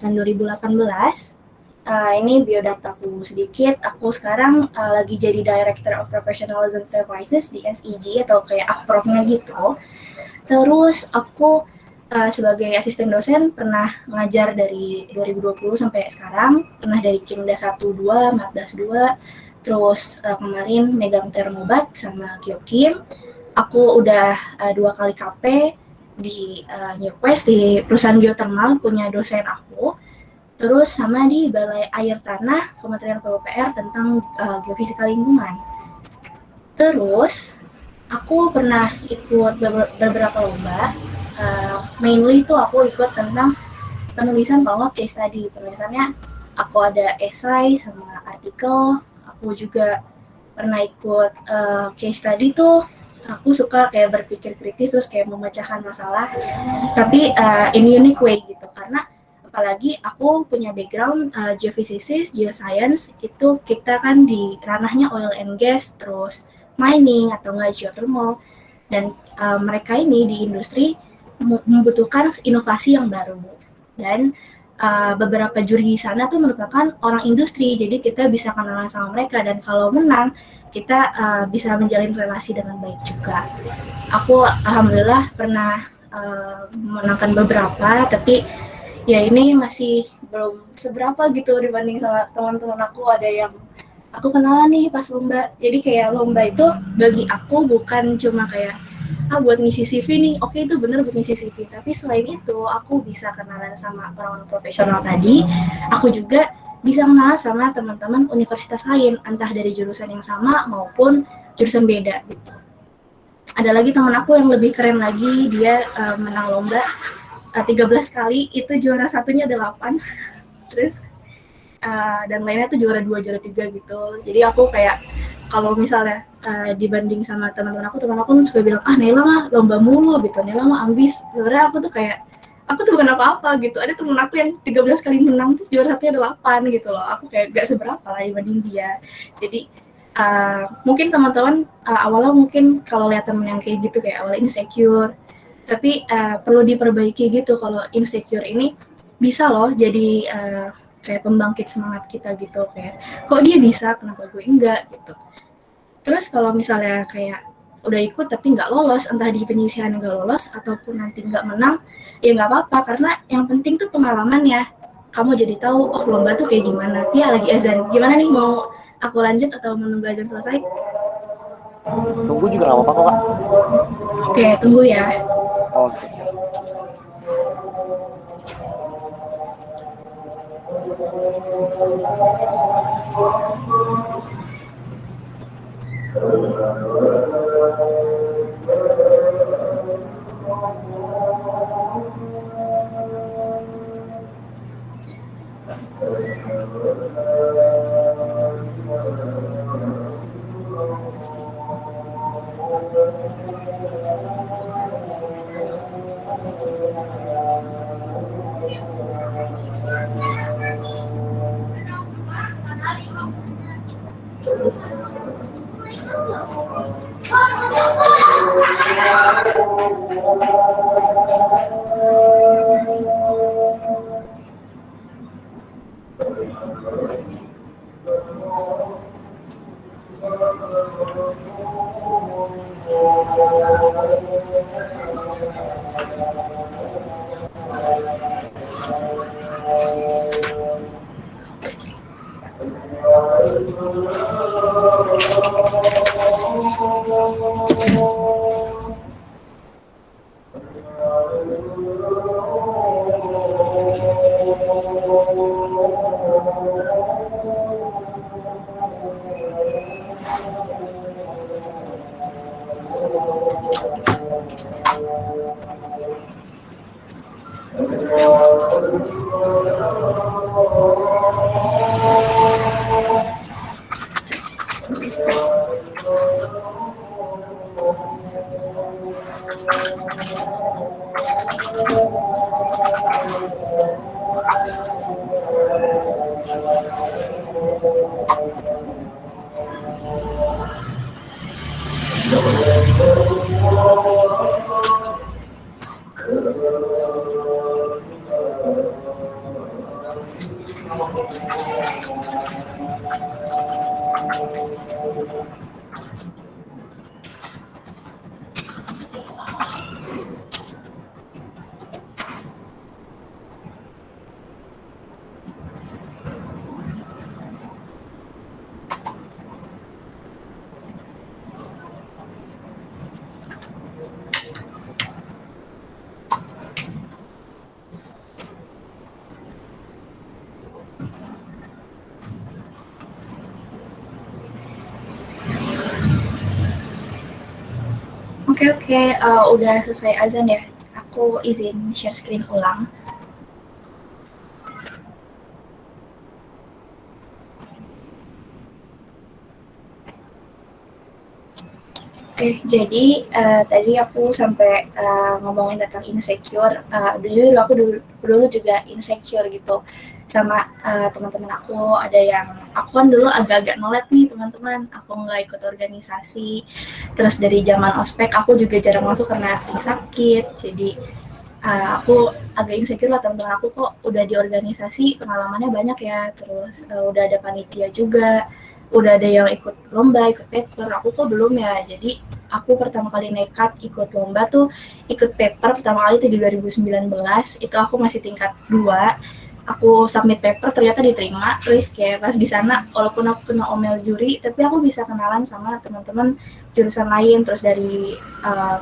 angkatan 2018. Ini biodataku sedikit. Aku sekarang lagi jadi Director of Professionalism Services di SEG atau kayak APPROV-nya gitu. Terus aku sebagai asisten dosen pernah ngajar dari 2020 sampai sekarang, pernah dari Kimda 1, 2, Matdas 2, terus kemarin megang Termobat sama Kyokim. Aku udah 2 kali KP di Newquest di perusahaan geothermal punya dosen aku, terus sama di Balai Air Tanah Kementerian PUPR tentang geofisika lingkungan. Terus aku pernah ikut beberapa lomba. Mainly itu aku ikut tentang penulisan kalau case study. Penulisannya aku ada esai sama artikel. Aku juga pernah ikut case study tuh. Aku suka kayak berpikir kritis terus kayak memecahkan masalah, tapi in unique way gitu. Karena apalagi aku punya background geophysicist, geoscience, itu kita kan di ranahnya oil and gas, terus mining atau nggak geothermal, dan mereka ini di industri membutuhkan inovasi yang baru, dan beberapa juri di sana tuh merupakan orang industri, jadi kita bisa kenalan sama mereka, dan kalau menang kita bisa menjalin relasi dengan baik juga. Aku alhamdulillah pernah menangkan beberapa, tapi ya ini masih belum seberapa gitu dibanding sama teman-teman aku. Ada yang aku kenalan nih pas lomba, jadi kayak lomba itu bagi aku bukan cuma kayak buat ngisi CV nih, oke itu bener buat ngisi CV, tapi selain itu aku bisa kenalan sama orang-orang profesional tadi, aku juga bisa kenalan sama teman-teman universitas lain, entah dari jurusan yang sama maupun jurusan beda gitu. Ada lagi teman aku yang lebih keren lagi, dia menang lomba 13 kali, itu juara satunya 8, terus dan lainnya tuh juara 2, juara 3 gitu. Jadi aku kayak kalau misalnya dibanding sama teman-teman aku suka bilang, Nela mah lomba mulu gitu, Nela mah ambis. Sebenarnya aku tuh kayak, aku tuh bukan apa-apa gitu. Ada temen aku yang 13 kali menang terus juara satunya 8 gitu loh. Aku kayak gak seberapa lah dibanding dia. Jadi mungkin teman-teman awalnya mungkin kalau lihat temen yang kayak gitu kayak awalnya insecure, tapi perlu diperbaiki gitu. Kalau insecure ini bisa loh jadi kayak pembangkit semangat kita gitu, kayak kok dia bisa, kenapa gue enggak gitu. Terus kalau misalnya kayak udah ikut tapi nggak lolos, entah di penyisihan nggak lolos ataupun nanti nggak menang, ya nggak apa-apa, karena yang penting tuh pengalamannya. Kamu jadi tahu, oh lomba tuh kayak gimana. Ya lagi azan, gimana nih, mau aku lanjut atau menunggu azan selesai? Tunggu juga nggak apa-apa kok, Kak. Oke, tunggu ya. Oke. Oke, udah selesai azan ya. Aku izin share screen ulang. Jadi tadi aku sampai ngomongin tentang insecure. Dulu juga insecure gitu sama teman-teman aku. Ada yang aku kan dulu agak-agak nolet nih teman-teman. Aku nggak ikut organisasi. Terus dari zaman ospek aku juga jarang masuk karena sering sakit. Jadi aku agak insecure lah, teman-teman aku kok udah di organisasi pengalamannya banyak ya. Terus udah ada panitia juga, udah ada yang ikut lomba, ikut paper, aku kok belum ya. Jadi aku pertama kali nekat ikut lomba tuh ikut paper pertama kali itu di 2019. Itu aku masih tingkat 2. Aku submit paper ternyata diterima. Terus kayak pas di sana walaupun aku kena omel juri, tapi aku bisa kenalan sama teman-teman jurusan lain. Terus dari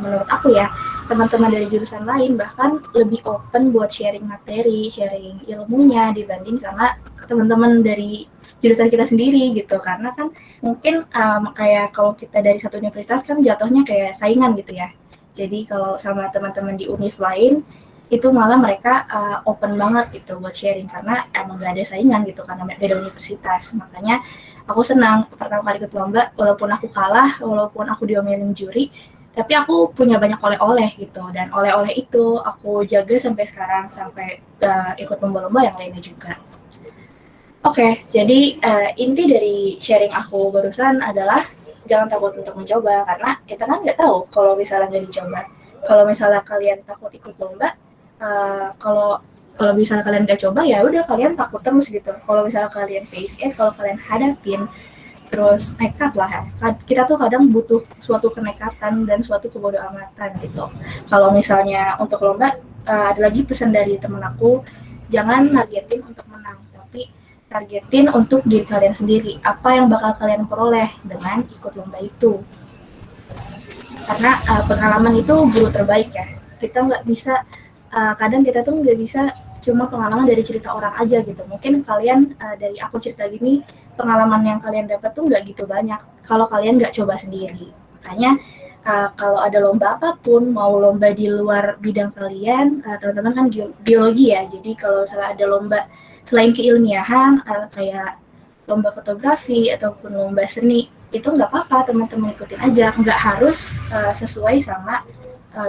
menurut aku ya, teman-teman dari jurusan lain bahkan lebih open buat sharing materi, sharing ilmunya dibanding sama teman-teman dari jurusan kita sendiri gitu. Karena kan mungkin kayak kalau kita dari satu universitas kan jatuhnya kayak saingan gitu ya. Jadi kalau sama teman-teman di univ lain itu malah mereka open banget gitu buat sharing karena emang gak ada saingan gitu karena beda universitas. Makanya aku senang pertama kali ikut lomba, walaupun aku kalah, walaupun aku diomelin juri, tapi aku punya banyak oleh-oleh gitu. Dan oleh-oleh itu aku jaga sampai sekarang, sampai ikut lomba-lomba yang lainnya juga. Oke, jadi inti dari sharing aku barusan adalah jangan takut untuk mencoba karena kita kan nggak tahu kalau misalnya nggak dicoba. Kalau misalnya kalian takut ikut lomba, kalau kalau misalnya kalian nggak coba ya udah kalian takut terus gitu. Kalau misalnya kalian face it, kalau kalian hadapin, terus nekat lah ya. Kita tuh kadang butuh suatu kenekatan dan suatu kebodoh amatan gitu. Kalau misalnya untuk lomba, ada lagi pesan dari temen aku, jangan nargetin untuk menang, tapi targetin untuk diri kalian sendiri. Apa yang bakal kalian peroleh dengan ikut lomba itu. Karena pengalaman itu guru terbaik ya. Kita nggak bisa, kadang kita tuh nggak bisa cuma pengalaman dari cerita orang aja gitu. Mungkin kalian dari aku cerita gini, pengalaman yang kalian dapat tuh nggak gitu banyak kalau kalian nggak coba sendiri. Makanya kalau ada lomba apapun, mau lomba di luar bidang kalian, teman-teman kan biologi ya. Jadi kalau misalnya ada lomba selain keilmiahan, kayak lomba fotografi ataupun lomba seni, itu nggak apa-apa teman-teman ikutin aja, nggak harus sesuai sama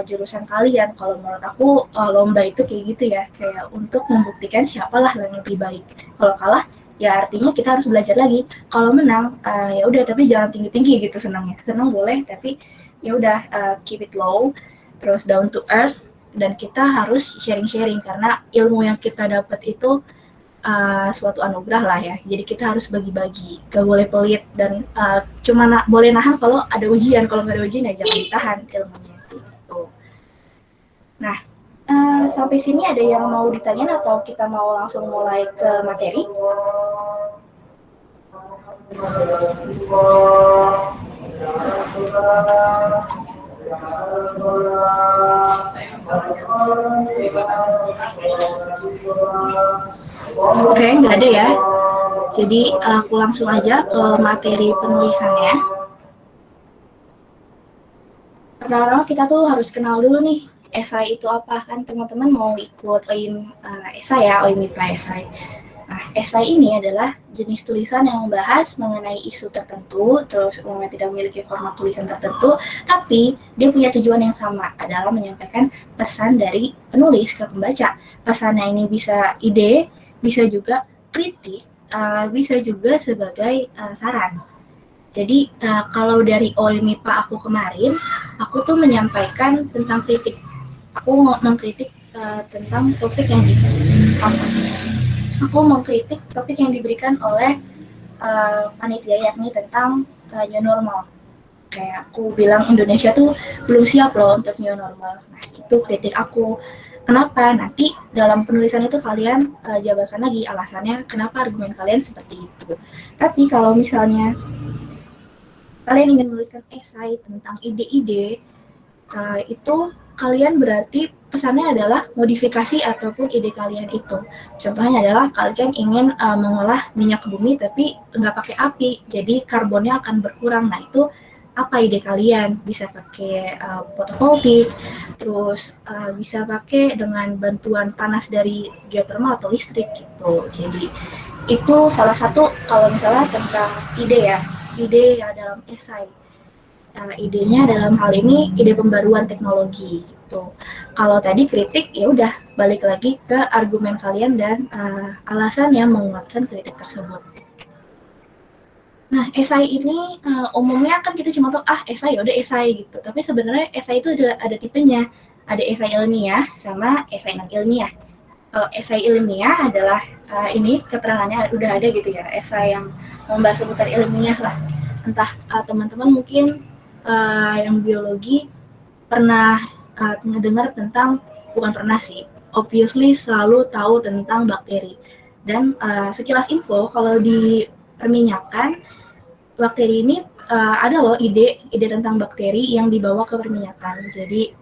jurusan kalian. Kalau menurut aku lomba itu kayak gitu ya, kayak untuk membuktikan siapalah yang lebih baik. Kalau kalah ya artinya kita harus belajar lagi. Kalau menang ya udah, tapi jangan tinggi-tinggi gitu senangnya. Senang boleh, tapi ya udah keep it low, terus down to earth, dan kita harus sharing-sharing karena ilmu yang kita dapat itu suatu anugerah lah ya. Jadi kita harus bagi-bagi, gak boleh pelit dan cuma boleh nahan kalau ada ujian. Kalau nggak ada ujian ya jangan ditahan ilmunya gitu. Nah, sampai sini ada yang mau ditanyain atau kita mau langsung mulai ke materi? Oke, nggak ada ya. Jadi aku langsung aja ke materi penulisannya. Pertama kita tuh harus kenal dulu nih, esai itu apa. Kan teman-teman mau ikut OIM esai ya, OIM IPA esai. Nah, esai ini adalah jenis tulisan yang membahas mengenai isu tertentu, terus umumnya tidak memiliki format tulisan tertentu, tapi dia punya tujuan yang sama, adalah menyampaikan pesan dari penulis ke pembaca. Pesannya ini bisa ide, bisa juga kritik, bisa juga sebagai saran. Jadi kalau dari OIM IPA aku kemarin, aku tuh menyampaikan tentang kritik. Aku mengkritik tentang topik yang di cover. aku mengkritik topik yang diberikan oleh panitia, yakni tentang new normal. Kayak aku bilang Indonesia tuh belum siap loh untuk new normal. Nah, itu kritik aku. Kenapa? Nanti dalam penulisan itu kalian jabarkan lagi alasannya kenapa argumen kalian seperti itu. Tapi kalau misalnya kalian ingin menuliskan esai tentang ide-ide, itu kalian berarti pesannya adalah modifikasi ataupun ide kalian itu. Contohnya adalah kalian ingin mengolah minyak bumi tapi nggak pakai api, jadi karbonnya akan berkurang. Nah, itu apa ide kalian? Bisa pakai fotovoltaik, terus bisa pakai dengan bantuan panas dari geothermal atau listrik gitu. Jadi itu salah satu kalau misalnya tentang ide ya, ide ya dalam esai. Idenya dalam hal ini ide pembaruan teknologi gitu. Kalau tadi kritik ya udah balik lagi ke argumen kalian dan alasan yang menguatkan kritik tersebut. Nah, esai ini umumnya kan kita cuma tahu esai ya udah esai gitu. Tapi sebenarnya esai itu ada tipenya. Ada esai ilmiah sama esai non ilmiah. Kalau esai ilmiah adalah ini keterangannya udah ada gitu ya, esai yang membahas seputar ilmiah lah. Entah teman-teman mungkin yang biologi pernah dengar tentang, bukan pernah sih, obviously selalu tahu tentang bakteri. Dan sekilas info, kalau di perminyakan, bakteri ini ada loh ide tentang bakteri yang dibawa ke perminyakan. Jadi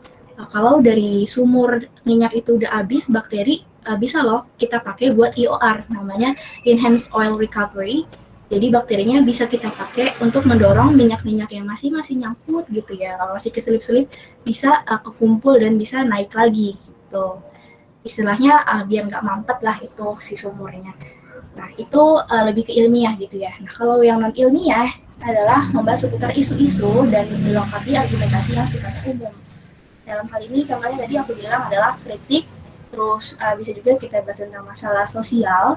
kalau dari sumur minyak itu udah habis, bakteri bisa loh kita pakai buat IOR, namanya Enhanced Oil Recovery. Jadi bakterinya bisa kita pakai untuk mendorong minyak-minyak yang masih nyangkut gitu ya. Kalau masih keselip-selip bisa kekumpul dan bisa naik lagi gitu. Istilahnya biar nggak mampet lah itu si sumurnya. Nah, itu lebih ke ilmiah gitu ya. Nah, kalau yang non ilmiah adalah membahas seputar isu-isu dan melengkapi argumentasi yang sifatnya umum. Dalam hal ini contohnya tadi aku bilang adalah kritik, terus bisa juga kita bahas tentang masalah sosial.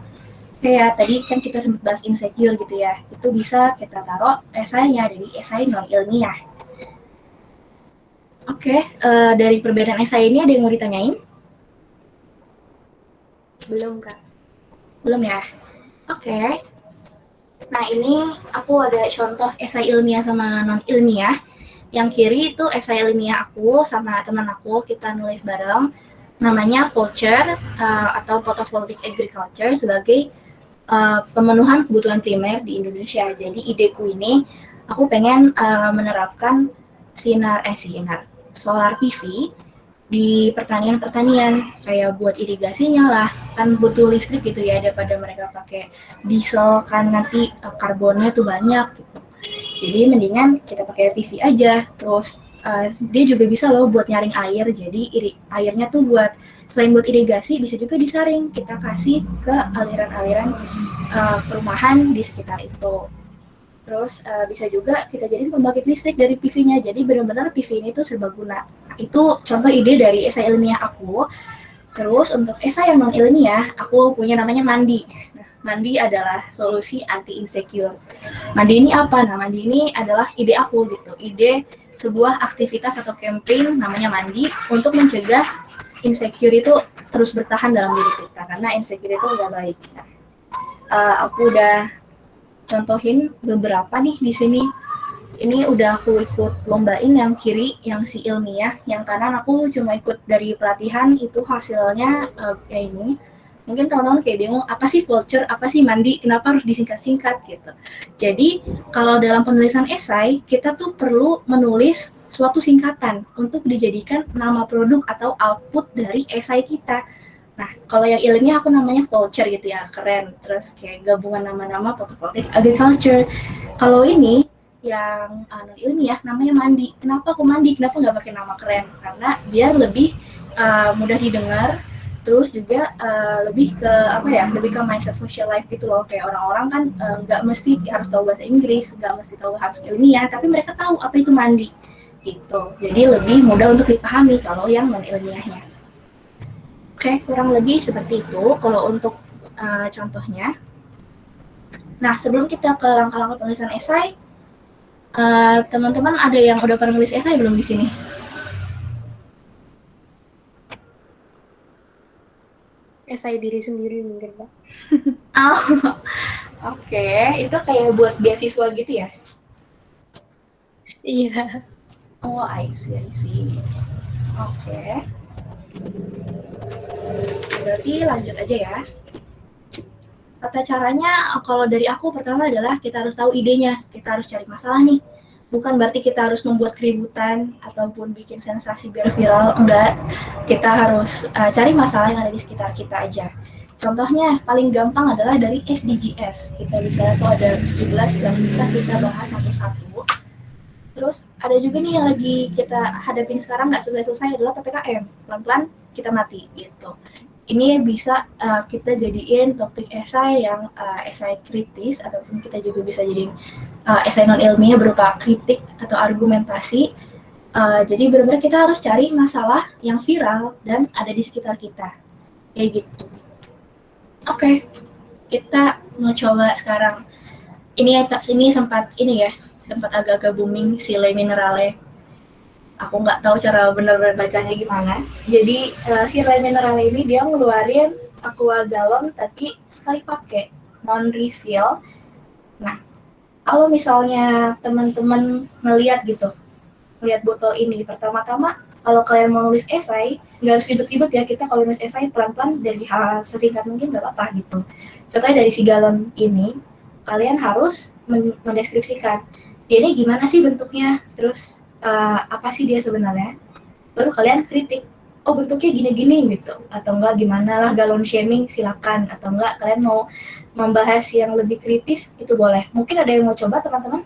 Kayak tadi kan kita sempat bahas insecure gitu ya, itu bisa kita taruh esainya dari esai non ilmiah. Oke, dari perbedaan esai ini ada yang mau ditanyain? Belum, Kak. Belum ya? Oke. Nah, ini aku ada contoh esai ilmiah sama non ilmiah. Yang kiri itu esai ilmiah aku sama teman aku, kita nulis bareng. Namanya Vulture atau Photovoltaic Agriculture sebagai pemenuhan kebutuhan primer di Indonesia. Jadi ideku ini, aku pengen menerapkan sinar solar PV di pertanian kayak buat irigasinya lah, kan butuh listrik gitu ya, daripada mereka pakai diesel kan nanti karbonnya tuh banyak gitu. Jadi mendingan kita pakai PV aja. Terus dia juga bisa loh buat nyaring air, jadi airnya tuh selain buat irigasi bisa juga disaring, kita kasih ke aliran-aliran perumahan di sekitar itu. Terus bisa juga kita jadiin pembangkit listrik dari PV-nya, jadi benar-benar PV ini tuh serbaguna. Itu contoh ide dari esai ilmiah aku. Terus untuk esai yang non ilmiah, aku punya namanya Mandi. Nah, Mandi adalah solusi anti insecure. Mandi ini apa? Nah, Mandi ini adalah ide aku gitu, ide sebuah aktivitas atau campaign namanya Mandi untuk mencegah insecure itu terus bertahan dalam diri kita, karena insecure itu nggak baik. Nah, aku udah contohin beberapa nih di sini. Ini udah aku ikut lombain yang kiri, yang si ilmiah. Yang kanan aku cuma ikut dari pelatihan, itu hasilnya kayak ini. Mungkin teman-teman kayak bingung, apa sih Vulture, apa sih Mandi, kenapa harus disingkat-singkat gitu. Jadi kalau dalam penulisan esai, kita tuh perlu menulis suatu singkatan untuk dijadikan nama produk atau output dari esai kita. Nah, kalau yang ilmiah aku namanya Vulture gitu ya, keren. Terus kayak gabungan nama-nama Photovoltaic Agriculture. Kalau ini yang non ilmiah namanya Mandi. Kenapa aku Mandi? Kenapa nggak pakai nama keren? Karena biar lebih mudah didengar. Terus juga lebih ke lebih ke mindset social life gitu loh. Kayak orang-orang kan nggak mesti harus tahu bahasa Inggris, nggak mesti tahu harus ilmiah, tapi mereka tahu apa itu Mandi gitu. Jadi lebih mudah untuk dipahami kalau yang non ilmiahnya. Oke, kurang lebih seperti itu kalau untuk contohnya. Nah, sebelum kita ke langkah-langkah penulisan esai, teman-teman ada yang udah pernah nulis esai belum di sini? esai diri sendiri mungkin Pak. Oh, oke. Itu kayak buat beasiswa gitu ya? Iya. Oh, I see, I see. Oke. Berarti lanjut aja ya. Tata caranya kalau dari aku pertama adalah kita harus tahu idenya, kita harus cari masalah nih. Bukan berarti kita harus membuat keributan ataupun bikin sensasi biar viral, enggak. Kita harus cari masalah yang ada di sekitar kita aja. Contohnya paling gampang adalah dari SDGs. Kita bisa lihat tuh ada 17 yang bisa kita bahas satu-satu. Terus ada juga nih yang lagi kita hadapin sekarang nggak selesai-selesai adalah PPKM. Pelan-pelan kita mati gitu. Ini bisa kita jadiin topik esai yang esai kritis ataupun kita juga bisa jadiin esai non ilmiah berupa kritik atau argumentasi. Jadi benar-benar kita harus cari masalah yang viral dan ada di sekitar kita. Kayak gitu. Oke, kita mau coba sekarang. Ini sempat agak-agak booming si Le Minerale. Aku nggak tahu cara bener-bener bacanya gimana. Jadi si Le Minerale ini dia ngeluarin aqua galon tapi sekali pakai, non refill. Nah, kalau misalnya teman-teman ngelihat gitu, lihat botol ini pertama-tama, kalau kalian mau nulis esai, nggak harus ribet-ribet ya. Kita kalau nulis esai pelan-pelan dari hal sesingkat mungkin nggak apa-apa gitu. Contohnya dari si galon ini, kalian harus mendeskripsikan dia ini gimana sih bentuknya, terus apa sih dia sebenarnya, baru kalian kritik, oh bentuknya gini-gini gitu, atau enggak gimana lah galon shaming silakan, atau enggak kalian mau membahas yang lebih kritis itu boleh. Mungkin ada yang mau coba teman-teman?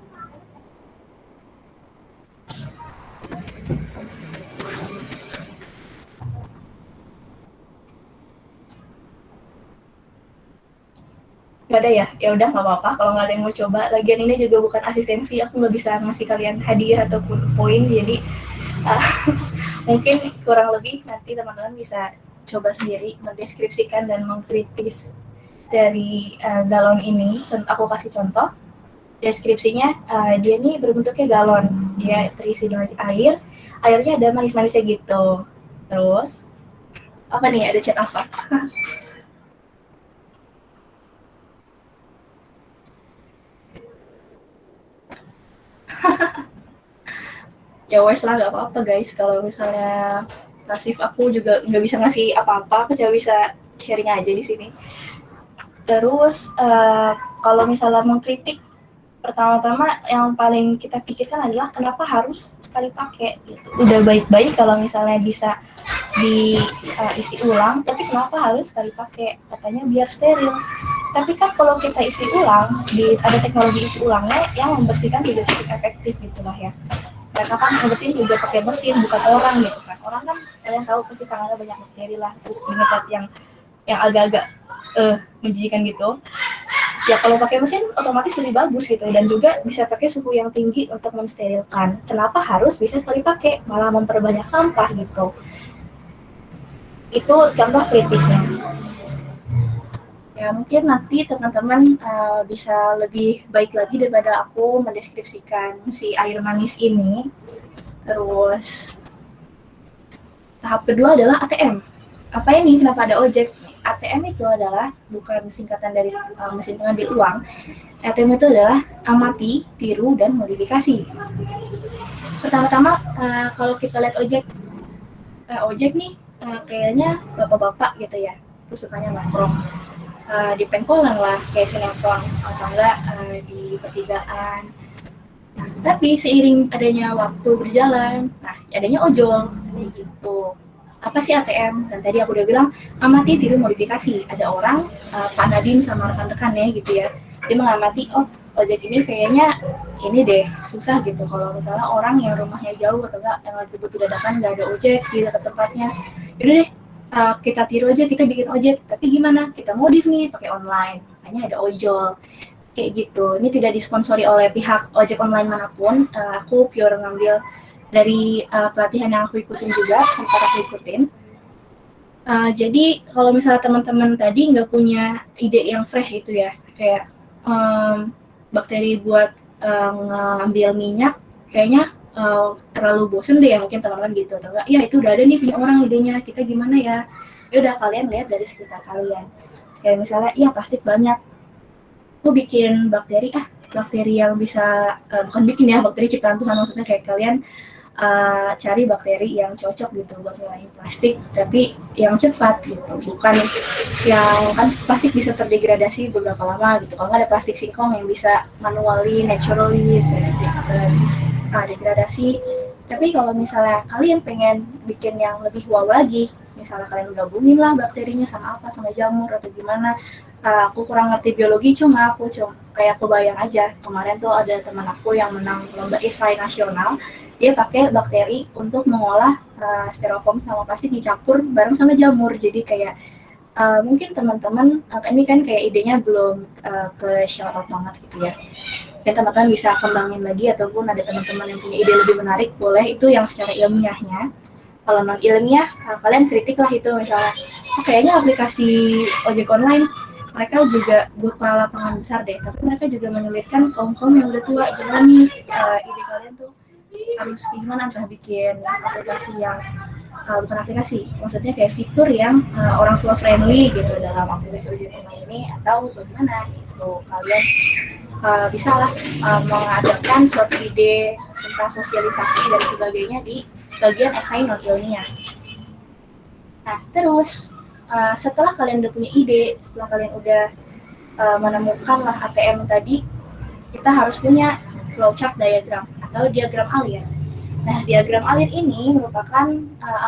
Gak ada ya? Ya udah nggak apa-apa kalau nggak ada yang mau coba. Lagian ini juga bukan asistensi, aku nggak bisa ngasih kalian hadiah ataupun poin, jadi uh, mungkin kurang lebih nanti teman-teman bisa coba sendiri mendeskripsikan dan mengkritis dari galon ini. Aku kasih contoh. Deskripsinya dia nih berbentuknya galon, dia terisi dari air, airnya ada manis-manisnya gitu. Terus apa nih, ada chat apa? Ya wes lah, nggak apa-apa guys. Kalau misalnya pasif, aku juga nggak bisa ngasih apa-apa, aku cuma bisa sharing aja di sini. Terus kalau misalnya mengkritik, pertama-tama yang paling kita pikirkan adalah kenapa harus sekali pakai gitu. Udah baik-baik kalau misalnya bisa diisi ulang, tapi kenapa harus sekali pakai? Katanya biar steril. Tapi kan kalau kita isi ulang, ada teknologi isi ulangnya yang membersihkan tidak cukup efektif gitulah ya. Mereka kan membersihin juga pakai mesin, bukan orang gitu kan. Orang kan kalian tahu pasti tangannya banyak bakteri lah, terus dengan yang agak-agak menjijikan gitu. Ya kalau pakai mesin otomatis lebih bagus gitu, dan juga bisa pakai suhu yang tinggi untuk mensterilkan. Kenapa harus bisa sekali pakai, malah memperbanyak sampah gitu. Itu contoh kritisnya. Ya mungkin nanti teman-teman bisa lebih baik lagi daripada aku mendeskripsikan si air manis ini. Terus tahap kedua adalah ATM. Apa ini? Kenapa ada ojek? ATM itu adalah bukan singkatan dari mesin pengambil uang. ATM itu adalah amati, tiru, dan modifikasi. Pertama-tama kalau kita lihat ojek nih kayaknya bapak-bapak gitu ya, terus sukanya nongkrong di pengkolan lah, kayak sinetron, atau enggak di pertigaan. Nah, tapi seiring adanya waktu berjalan, nah adanya ojol, kayak gitu. Apa sih ATM? Dan tadi aku udah bilang, amati tiru modifikasi. Ada orang, Pak Nadim sama rekan-rekannya gitu ya, dia mengamati, oh ojek ini kayaknya ini deh susah gitu. Kalau misalnya orang yang rumahnya jauh atau enggak yang lagi butuh dadakan nggak ada ojek di dekat tempatnya, yaudah deh kita tiru aja, kita bikin ojek. Tapi gimana? Kita modif nih pakai online, makanya ada ojol. Kayak gitu. Ini tidak disponsori oleh pihak ojek online manapun. Aku pure ngambil dari pelatihan yang aku ikutin juga, sempat aku ikutin. Jadi kalau misalnya teman-teman tadi nggak punya ide yang fresh gitu ya, kayak bakteri buat ngambil minyak, kayaknya terlalu bosen deh ya mungkin teman-teman gitu. Atau enggak, ya itu udah ada nih punya orang idenya, kita gimana ya? Ya udah kalian lihat dari sekitar kalian. Kayak misalnya, iya plastik banyak. Aku bikin bakteri yang bisa bukan bikin ya, bakteri ciptaan Tuhan, maksudnya kayak kalian cari bakteri yang cocok gitu buat ngurangin plastik, tapi yang cepat gitu, bukan yang kan plastik bisa terdegradasi beberapa lama gitu. Kalau nggak ada plastik singkong yang bisa manually, naturally degradasi. Tapi kalau misalnya kalian pengen bikin yang lebih wow lagi, misalnya kalian gabungin lah bakterinya sama apa, sama jamur atau gimana. Aku kurang ngerti biologi, cuma kayak kebayang aja. Kemarin tuh ada teman aku yang menang lomba esai nasional, dia pakai bakteri untuk mengolah styrofoam sama plastik dicampur bareng sama jamur. Jadi kayak mungkin teman-teman ini kan kayak idenya belum ke shout out banget gitu ya. Dan teman-teman bisa kembangin lagi, ataupun ada teman-teman yang punya ide lebih menarik, boleh itu yang secara ilmiahnya. Kalau non ilmiah, kalian kritik lah itu, misalnya kayaknya aplikasi ojek online mereka juga buka lapangan besar deh, tapi mereka juga menyulitkan kaum-kaum yang udah tua. Gimana nih ide kalian tuh harus gimana, entah bikin aplikasi yang bukan aplikasi, maksudnya kayak fitur yang orang tua friendly gitu dalam aplikasi ojek online ini, atau bagaimana gitu. Kalian bisa lah mengadakan suatu ide tentang sosialisasi dan sebagainya di bagian esai non ilmiah. Nah, terus setelah kalian udah punya ide, setelah kalian udah menemukan lah ATM tadi, kita harus punya flowchart diagram atau diagram alir. Nah, diagram alir ini merupakan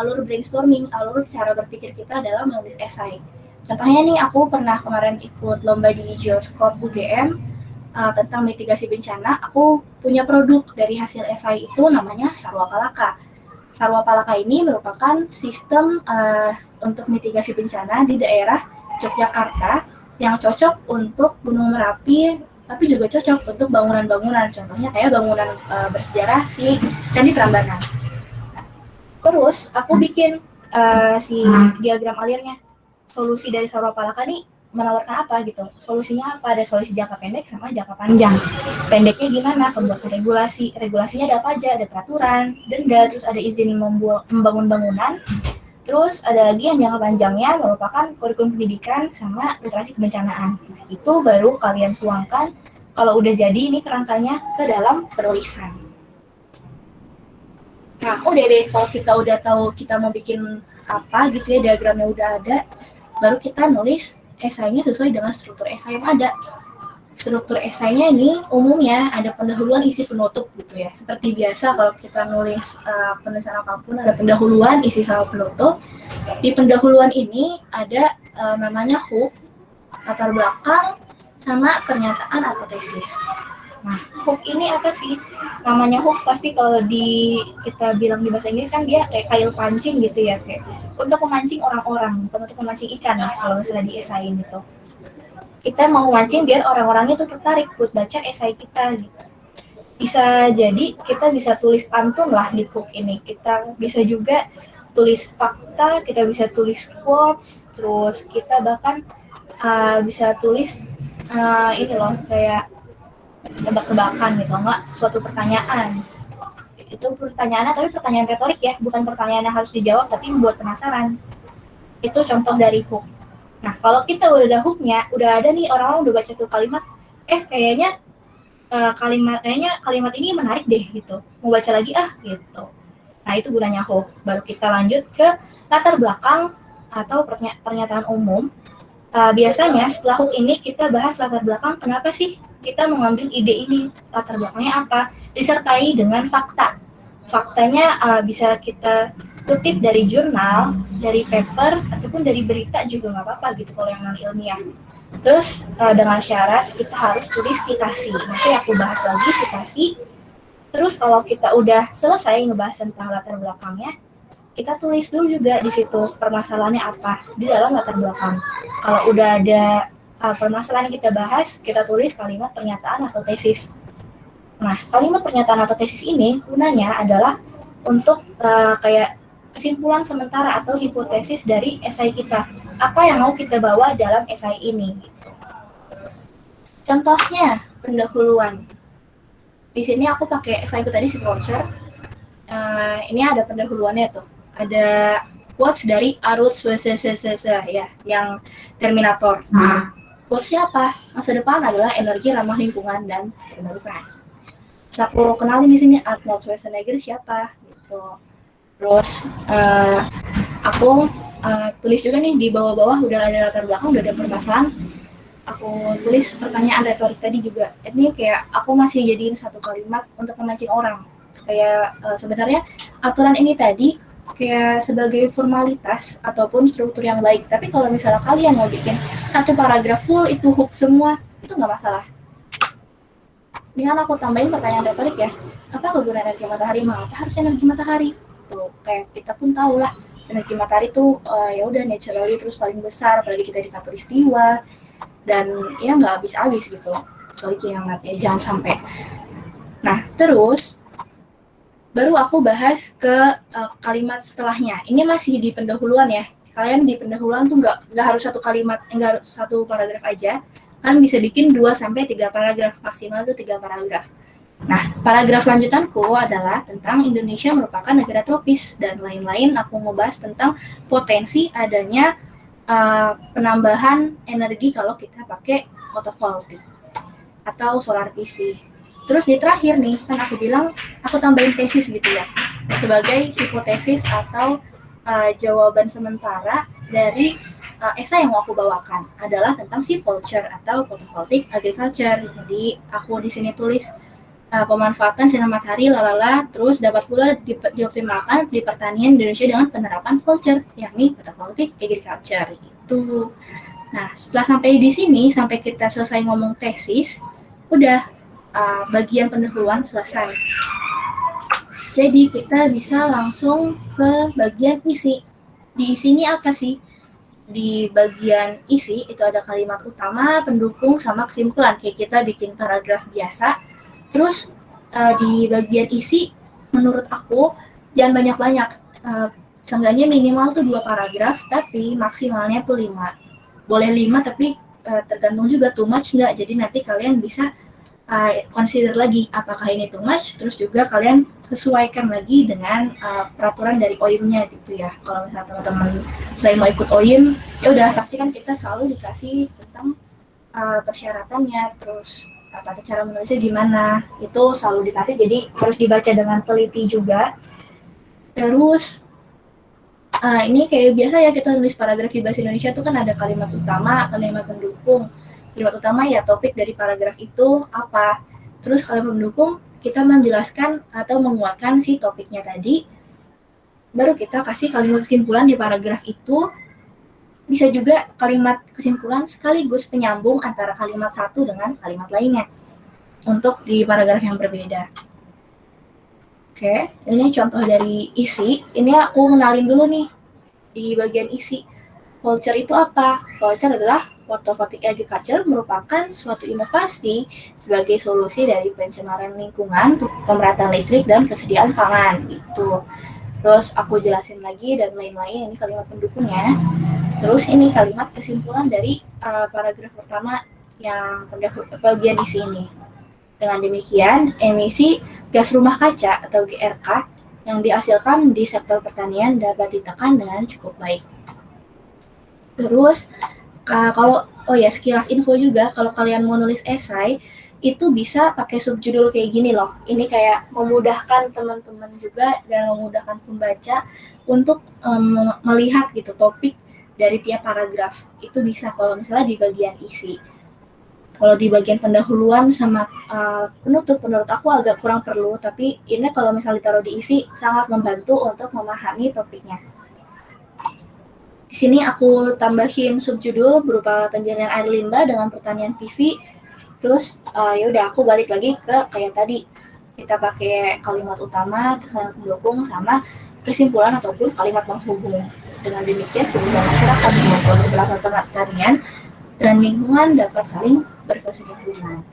alur brainstorming, alur cara berpikir kita dalam menulis esai. Contohnya nih, aku pernah kemarin ikut lomba di Geoscope UGM tentang mitigasi bencana. Aku punya produk dari hasil esai itu, namanya Sarwa Palaka. Sarwa Palaka ini merupakan sistem untuk mitigasi bencana di daerah Yogyakarta yang cocok untuk Gunung Merapi, tapi juga cocok untuk bangunan-bangunan. Contohnya kayak bangunan bersejarah si Candi Prambanan. Terus aku bikin si diagram alirnya. Solusi dari Sarwa Palaka nih menawarkan apa gitu. Solusinya apa? Ada solusi jangka pendek sama jangka panjang. Pendeknya gimana? Pembuatan regulasi. Regulasinya ada apa aja? Ada peraturan, denda, terus ada izin membangun bangunan. Terus ada lagi yang jangka panjangnya merupakan kurikulum pendidikan sama literasi kebencanaan. Nah, itu baru kalian tuangkan kalau udah jadi ini kerangkanya ke dalam penulisan. Nah, udah deh, kalau kita udah tahu kita mau bikin apa gitu ya, diagramnya udah ada, baru kita nulis esainya sesuai dengan struktur esai yang ada. Struktur esainya ini umumnya ada pendahuluan, isi, penutup gitu ya. Seperti biasa kalau kita nulis penulisan apapun, ada pendahuluan, isi, sama penutup. Di pendahuluan ini ada namanya hook, latar belakang, sama pernyataan atau tesis. Nah, hook ini apa sih? Namanya hook pasti kalau kita bilang di bahasa Inggris kan dia kayak kail pancing gitu ya, kayak untuk memancing orang-orang, bukan untuk memancing ikan lah kalau misalnya di esai itu. Kita mau mancing biar orang-orangnya tuh tertarik buat baca esai kita gitu. Bisa jadi kita bisa tulis pantun lah di hook ini. Kita bisa juga tulis fakta, kita bisa tulis quotes, terus kita bahkan bisa tulis ini loh kayak tebak-tebakan gitu, enggak suatu pertanyaan. Itu pertanyaannya tapi pertanyaan retorik ya, bukan pertanyaan yang harus dijawab tapi membuat penasaran. Itu contoh dari hook. Nah, kalau kita udah ada hooknya, udah ada nih orang-orang udah baca tuh kalimat, kayaknya kalimat ini menarik deh gitu, mau baca lagi gitu. Nah, itu gunanya hook. Baru kita lanjut ke latar belakang atau pernyataan umum. Biasanya setelah hook ini kita bahas latar belakang, kenapa sih kita mengambil ide ini, latar belakangnya apa, disertai dengan fakta. Faktanya bisa kita kutip dari jurnal, dari paper, ataupun dari berita juga nggak apa-apa gitu kalau yang non-ilmiah. Terus dengan syarat kita harus tulis citasi. Nanti aku bahas lagi citasi. Terus kalau kita udah selesai ngebahas tentang latar belakangnya, kita tulis dulu juga di situ permasalahannya apa di dalam latar belakang. Kalau udah ada permasalahan yang kita bahas, kita tulis kalimat pernyataan atau tesis. Nah, kalimat pernyataan atau tesis ini gunanya adalah untuk kayak kesimpulan sementara atau hipotesis dari esai kita. Apa yang mau kita bawa dalam esai ini. Contohnya, pendahuluan. Di sini aku pakai esaiku tadi si voucher. Ini ada pendahuluannya tuh. Ada quotes dari Arnold Schwarzenegger ya, yang Terminator. Quotesnya apa? Masa depan adalah energi ramah lingkungan dan terbarukan. Terus aku kenalin di sini Arnold Schwarzenegger siapa gitu. Terus aku tulis juga nih di bawah-bawah, udah ada latar belakang, udah ada permasalahan. Aku tulis pertanyaan retorik tadi juga. Ini kayak aku masih jadiin satu kalimat untuk memancing orang. Kayak sebenarnya aturan ini tadi kayak sebagai formalitas ataupun struktur yang baik. Tapi kalau misalnya kalian mau bikin satu paragraf full itu hook semua, itu nggak masalah. Dengan aku tambahin pertanyaan retorik ya. Apa kegunaan energi matahari? Mengapa harus energi matahari? Tuh, kayak kita pun tahu lah, energi matahari tuh ya udah naturally terus paling besar, apalagi kita di khatulistiwa, dan ya nggak habis-habis gitu, kecuali kiamat ya, jangan sampai. Nah terus baru aku bahas ke kalimat setelahnya. Ini masih di pendahuluan ya. Kalian di pendahuluan tuh nggak harus satu kalimat, nggak harus satu paragraf aja. Kalian bisa bikin 2-3 paragraf, maksimal tuh 3 paragraf. Nah, paragraf lanjutanku adalah tentang Indonesia merupakan negara tropis dan lain-lain. Aku mau bahas tentang potensi adanya penambahan energi kalau kita pakai photovoltaik atau solar PV. Terus di terakhir nih, kan aku bilang aku tambahin tesis gitu ya, sebagai hipotesis atau jawaban sementara dari esai yang mau aku bawakan adalah tentang silviculture atau photovoltaic agriculture. Jadi aku di sini tulis pemanfaatan sinar matahari lalala, terus dapat pula dioptimalkan di pertanian Indonesia dengan penerapan culture, yakni photovoltaic agriculture gitu. Nah, setelah sampai di sini, sampai kita selesai ngomong tesis, udah bagian pendahuluan selesai. Jadi kita bisa langsung ke bagian isi. Di sini apa sih? Di bagian isi itu ada kalimat utama, pendukung, sama kesimpulan. Kayak kita bikin paragraf biasa. Terus di bagian isi, menurut aku jangan banyak-banyak. Seenggaknya minimal tuh 2 paragraf, tapi maksimalnya tuh 5. Boleh 5, tapi tergantung juga too much nggak. Jadi nanti kalian bisa consider lagi apakah ini too much. Terus juga kalian sesuaikan lagi dengan peraturan dari OIM-nya gitu ya. Kalau misalnya teman-teman selain mau ikut OIM, ya udah pasti kan kita selalu dikasih tentang persyaratannya, terus tata cara menulisnya gimana, itu selalu dikasih, jadi harus dibaca dengan teliti juga. Terus ini kayak biasa ya kita nulis paragraf di bahasa Indonesia tuh kan ada kalimat utama, kalimat pendukung. Kalimat utama ya topik dari paragraf itu apa, terus kalimat pendukung kita menjelaskan atau menguatkan si topiknya tadi, baru kita kasih kalimat kesimpulan di paragraf itu. Bisa juga kalimat kesimpulan sekaligus penyambung antara kalimat satu dengan kalimat lainnya untuk di paragraf yang berbeda. Oke, ini contoh dari isi. Ini aku kenalin dulu nih di bagian isi. Culture itu apa? Culture adalah photovoltaic agriculture, merupakan suatu inovasi sebagai solusi dari pencemaran lingkungan, pemerataan listrik, dan kesediaan pangan. Gitu. Terus aku jelasin lagi dan lain-lain, ini kalimat pendukungnya. Terus ini kalimat kesimpulan dari paragraf pertama yang bagian isi ini. Dengan demikian, emisi gas rumah kaca atau GRK yang dihasilkan di sektor pertanian dapat ditekan dengan cukup baik. Terus sekilas info juga, kalau kalian mau nulis esai, itu bisa pakai subjudul kayak gini loh. Ini kayak memudahkan teman-teman juga dan memudahkan pembaca untuk melihat gitu topik dari tiap paragraf. Itu bisa kalau misalnya di bagian isi. Kalau di bagian pendahuluan sama penutup, menurut aku agak kurang perlu, tapi ini kalau misalnya ditaruh di isi sangat membantu untuk memahami topiknya. Di sini aku tambahin subjudul berupa penjaringan air limbah dengan pertanian PV. Terus ya udah aku balik lagi ke kayak tadi, kita pakai kalimat utama, terus kalimat pendukung sama kesimpulan ataupun kalimat penghubung. Dengan demikian, kebutuhan masyarakat dengan kebebasan pertanian dan lingkungan dapat saling berkesinambungan.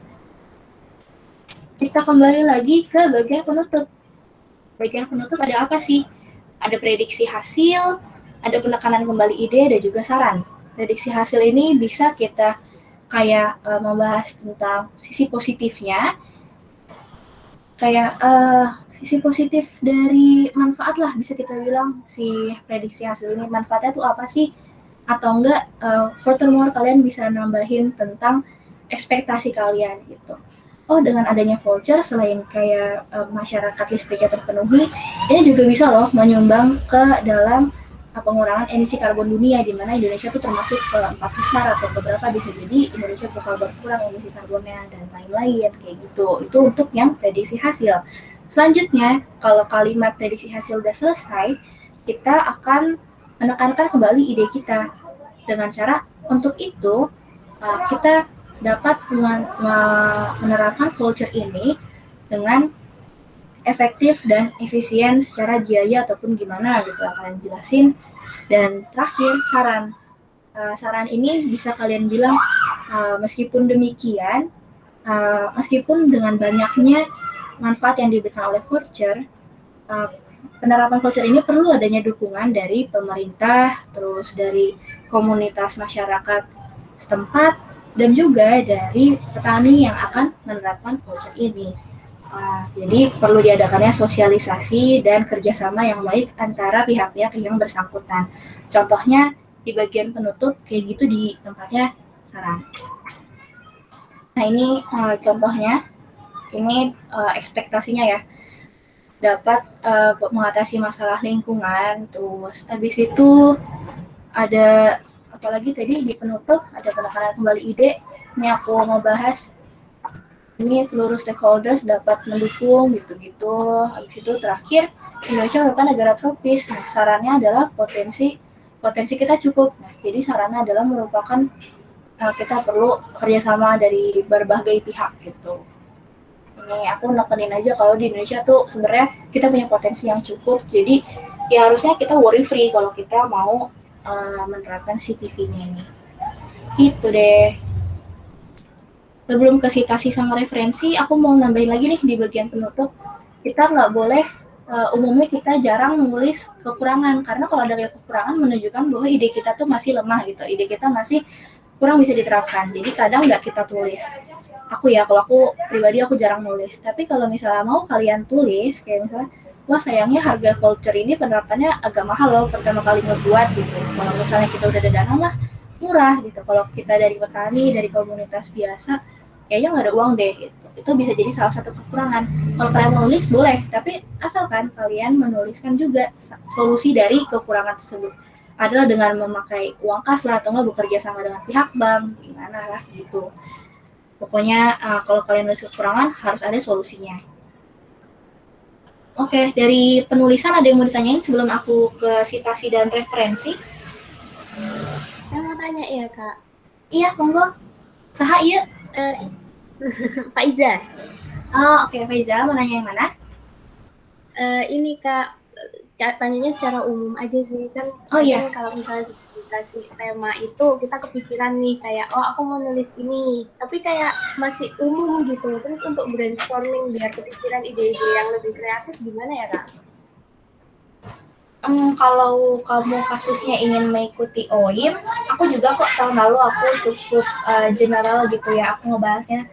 Kita kembali lagi ke bagian penutup. Bagian penutup ada apa sih? Ada prediksi hasil, ada penekanan kembali ide, dan juga saran. Prediksi hasil ini bisa kita kayak membahas tentang sisi positifnya, kayak sisi positif dari manfaat lah bisa kita bilang si prediksi hasil ini manfaatnya tuh apa sih, atau enggak furthermore kalian bisa nambahin tentang ekspektasi kalian gitu. Oh, dengan adanya voucher selain kayak masyarakat listriknya terpenuhi, ini juga bisa loh menyumbang ke dalam pengurangan emisi karbon dunia, di mana Indonesia tuh termasuk ke 4 besar atau beberapa, bisa jadi Indonesia bakal berkurang emisi karbonnya dan lain-lain kayak gitu. Itu untuk yang prediksi hasil. Selanjutnya, kalau kalimat prediksi hasil udah selesai, kita akan menekankan kembali ide kita. Dengan cara untuk itu kita dapat menerapkan voucher ini dengan efektif dan efisien secara biaya ataupun gimana gitu akan jelasin. Dan terakhir saran ini bisa kalian bilang meskipun demikian, meskipun dengan banyaknya manfaat yang diberikan oleh voucher, penerapan voucher ini perlu adanya dukungan dari pemerintah, terus dari komunitas masyarakat setempat, dan juga dari petani yang akan menerapkan voucher ini. Jadi perlu diadakannya sosialisasi dan kerjasama yang baik antara pihak-pihak yang bersangkutan. Contohnya di bagian penutup kayak gitu di tempatnya saran. Nah ini contohnya, ini ekspektasinya ya, dapat mengatasi masalah lingkungan. Terus habis itu ada apalagi tadi di penutup ada penekanan kembali ide. Ini aku mau bahas. Ini seluruh stakeholders dapat mendukung gitu-gitu. Habis itu terakhir, Indonesia merupakan negara tropis. Nah, sarannya adalah potensi kita cukup. Nah, jadi sarannya adalah merupakan kita perlu kerjasama dari berbagai pihak gitu. Ini aku nekenin aja kalau di Indonesia tuh sebenarnya kita punya potensi yang cukup. Jadi ya harusnya kita worry free kalau kita mau menerapkan CPV-nya ini. Itu deh. Sebelum ke citasi sama referensi, aku mau nambahin lagi nih di bagian penutup. Kita nggak boleh, umumnya kita jarang menulis kekurangan, karena kalau ada kekurangan menunjukkan bahwa ide kita tuh masih lemah gitu, ide kita masih kurang bisa diterapkan. Jadi kadang nggak kita tulis. Kalau aku pribadi aku jarang nulis. Tapi kalau misalnya mau kalian tulis, kayak misalnya, wah sayangnya harga voucher ini penerapannya agak mahal loh pertama kali ngebuat gitu. Kalau misalnya kita udah ada dana mah murah gitu. Kalau kita dari petani, dari komunitas biasa, kayaknya nggak ada uang deh gitu. Itu bisa jadi salah satu kekurangan. Kalau kalian menulis boleh, tapi asalkan kalian menuliskan juga solusi dari kekurangan tersebut. Adalah dengan memakai uang kas lah, atau nggak bekerja sama dengan pihak bank, gimana lah gitu. Pokoknya kalau kalian nulis kekurangan harus ada solusinya. Oke, dari penulisan ada yang mau ditanyain sebelum aku ke citasi dan referensi? Saya mau tanya ya Kak. Iya, monggo. Saha iya? Pak Iza. Oke, Faiza mau nanya yang mana? Ini Kak, tanyanya secara umum aja sih kan. Oh iya. Kalau misalnya dikasih tema itu kita kepikiran nih kayak aku mau nulis ini, tapi kayak masih umum gitu. Terus untuk brainstorming biar kepikiran ide-ide yang lebih kreatif gimana ya Kak? Kalau kamu kasusnya ingin mengikuti OIM, aku juga kok tahun lalu aku cukup general gitu ya, aku ngebahasnya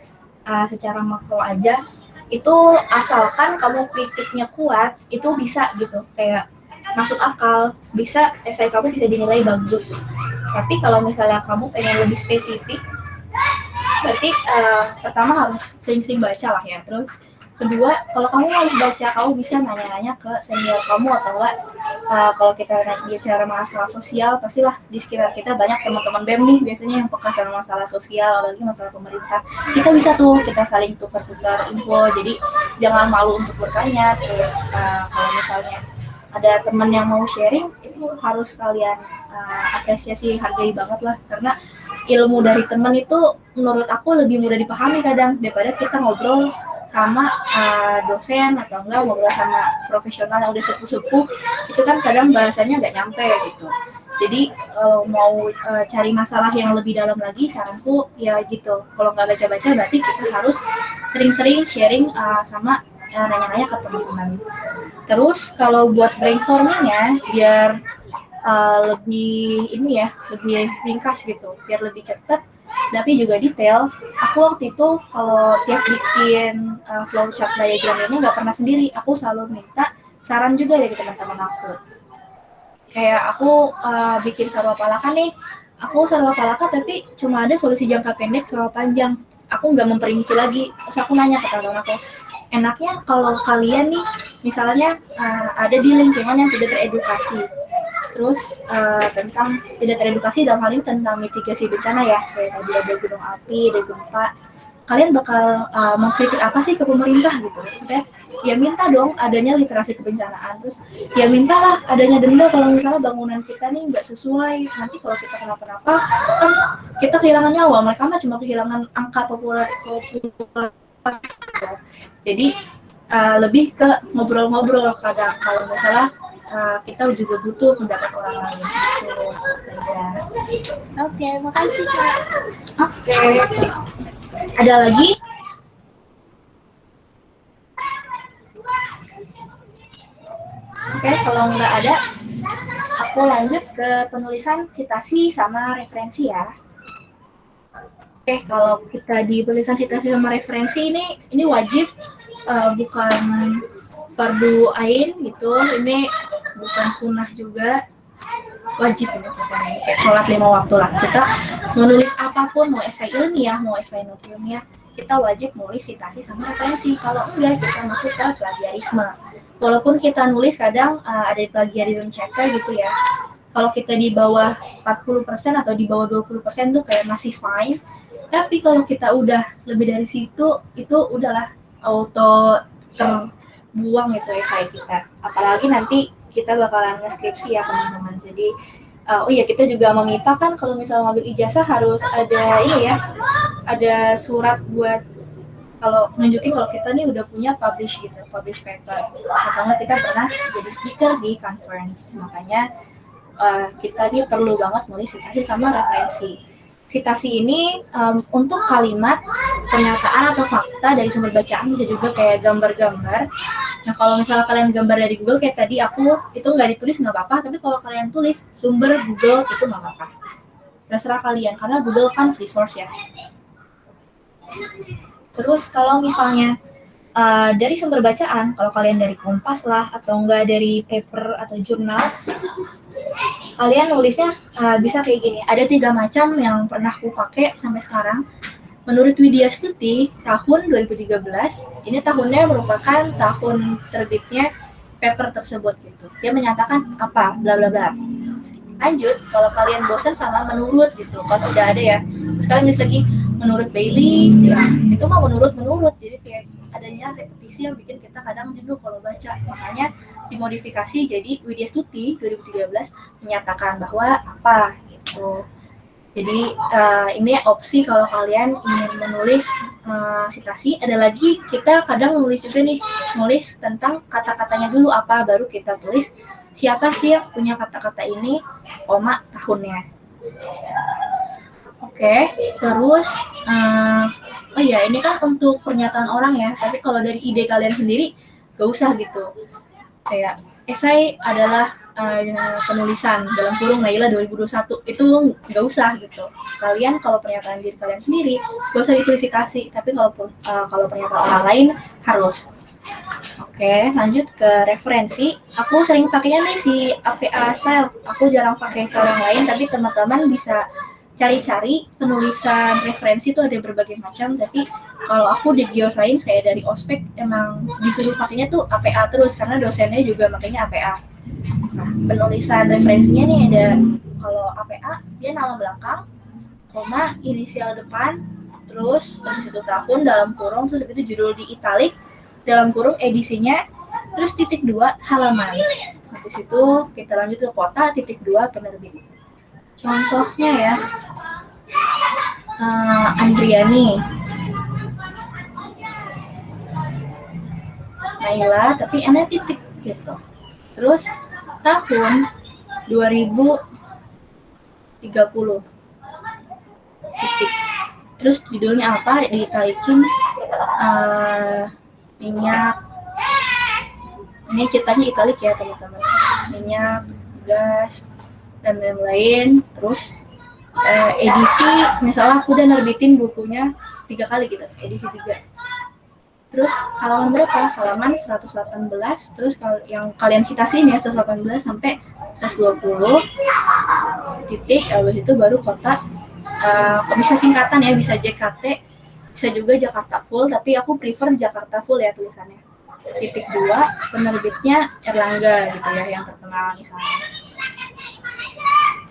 secara makro aja. Itu asalkan kamu kritiknya kuat, itu bisa gitu, kayak masuk akal, bisa esai kamu bisa dinilai bagus. Tapi kalau misalnya kamu pengen lebih spesifik, berarti pertama harus sering-sering baca lah ya. Terus kedua, kalau kamu harus baca, kamu bisa nanya-nanya ke senior kamu, atau enggak kalau kita bicara masalah sosial, pastilah di sekitar kita banyak teman-teman BEM nih biasanya yang peka sama masalah sosial, apalagi masalah pemerintah. Kita bisa tuh, kita saling tukar-tukar info, jadi jangan malu untuk bertanya. Terus kalau misalnya ada teman yang mau sharing, itu harus kalian apresiasi, hargai banget lah, karena ilmu dari teman itu menurut aku lebih mudah dipahami kadang daripada kita ngobrol sama dosen atau enggak ngobrol sama profesional yang udah sepuh-sepuh. Itu kan kadang bahasanya nggak nyampe gitu. Jadi kalau mau cari masalah yang lebih dalam lagi, saranku ya gitu, kalau nggak baca-baca berarti kita harus sering-sering sharing sama nanya-nanya ke teman-teman. Terus kalau buat brainstormingnya biar lebih ini ya, lebih ringkas gitu, biar lebih cepat. tapi juga detail. Aku waktu itu kalau tiap bikin flowchart diagram ini nggak pernah sendiri, aku selalu minta saran juga dari teman-teman aku. Kayak aku bikin sarwa palaka nih, aku sarwa palaka tapi cuma ada solusi jangka pendek sama panjang. Aku nggak memperinci lagi, terus aku nanya ke teman-teman aku, enaknya kalau kalian nih misalnya ada di lingkungan yang tidak teredukasi, terus tentang tidak teredukasi dalam hal ini tentang mitigasi bencana ya, kayak tadi ada gunung api, ada gempa, kalian bakal mengkritik apa sih ke pemerintah gitu. Maksudnya ya minta dong adanya literasi kebencanaan, terus ya mintalah adanya denda kalau misalnya bangunan kita nih nggak sesuai, nanti kalau kita kenapa-napa kan kita kehilangan nyawa, mereka mah cuma kehilangan angka populasi. Jadi lebih ke ngobrol-ngobrol kadang kalau misalnya kita juga butuh pendapat orang lain gitu. Oke, makasih Kak. Oke. Ada lagi? Oke, kalau nggak ada, aku lanjut ke penulisan citasi sama referensi ya. Oke, kalau kita di penulisan citasi sama referensi ini wajib, bukan fardu ain gitu, ini bukan sunnah juga, wajib untuk pokoknya kayak sholat 5 waktu lah. Kita menulis apapun, mau esai ilmiah, mau esai not ilmiah, kita wajib nulis citasi sama referensi. Kalau enggak, kita masuk ke plagiarisme. Walaupun kita nulis kadang ada plagiarism checker gitu ya. Kalau kita di bawah 40% atau di bawah 20% tuh kayak masih fine. Tapi kalau kita udah lebih dari situ, itu udahlah auto terbuang gitu esai kita. Apalagi nanti kita bakalan nge-skripsi ya teman-teman. Jadi oh iya, kita juga meminta kan kalau misalnya ngambil ijazah harus ada ini ya, ada surat buat kalau nunjukin kalau kita nih udah punya publish paper, atau nggak kita pernah jadi speaker di conference. Makanya kita nih perlu banget nulis citasi sama referensi. Citasi ini untuk kalimat, pernyataan atau fakta dari sumber bacaan, bisa juga kayak gambar-gambar. Nah kalau misalnya kalian gambar dari Google kayak tadi aku, itu nggak ditulis nggak apa-apa, tapi kalau kalian tulis sumber Google itu nggak apa-apa. Terserah kalian, karena Google kan free source ya. Terus kalau misalnya dari sumber bacaan, kalau kalian dari Kompas lah, atau enggak dari paper atau jurnal, kalian nulisnya bisa kayak gini. Ada 3 macam yang pernah aku pakai sampai sekarang. Menurut Widya Stuti, tahun 2013, ini tahunnya merupakan tahun terbitnya paper tersebut gitu. Dia menyatakan apa, bla bla bla. Lanjut, kalau kalian bosan sama menurut gitu, kan udah ada ya. Terus kalian nulis lagi menurut Bailey, ya, itu mah menurut. Jadi kayak adanya repetisi yang bikin kita kadang jenuh kalau baca. Makanya dimodifikasi jadi Widya Stuti 2013 menyatakan bahwa apa gitu. Jadi ini opsi kalau kalian ingin menulis citasi. Ada lagi kita kadang nulis juga nih, nulis tentang kata-katanya dulu apa, baru kita tulis siapa sih yang punya kata-kata ini, koma tahunnya. Oke, terus oh iya, ini kan untuk pernyataan orang ya, tapi kalau dari ide kalian sendiri gak usah gitu. Kayak esai adalah penulisan dalam kurung Naila 2021, itu gak usah gitu. Kalian kalau pernyataan diri kalian sendiri gak usah ditulis citasi, tapi kalau pernyataan orang lain harus. Oke, lanjut ke referensi. Aku sering pakainya nih si APA style. Aku jarang pakai style yang lain, tapi teman-teman bisa cari-cari penulisan referensi itu ada berbagai macam. Tapi kalau aku di Gios lain, saya dari ospek emang disuruh pakainya tuh APA terus karena dosennya juga makanya APA. Nah, penulisan referensinya nih ada, kalau APA dia nama belakang, koma, inisial depan, terus habis itu tahun dalam kurung, terus habis itu judul di italik dalam kurung edisinya, terus titik 2 halaman. Habis itu kita lanjut ke kota, titik 2 penerbit. Contohnya ya, Andriani, Naila, tapi N titik gitu. Terus tahun 2030 titik. Terus judulnya apa, ditalikin minyak, ini ceritanya italik ya teman-teman, minyak, gas, dan lain-lain. Terus edisi, misalnya aku udah nerbitin bukunya 3 kali gitu, edisi 3. Terus halaman berapa? Halaman 118, terus yang kalian citasiin ya 118 sampai 120 titik, habis itu baru kota. Bisa singkatan ya, bisa JKT, bisa juga Jakarta full, tapi aku prefer Jakarta full ya tulisannya. Titik 2, penerbitnya Erlangga gitu ya, yang terkenal misalnya.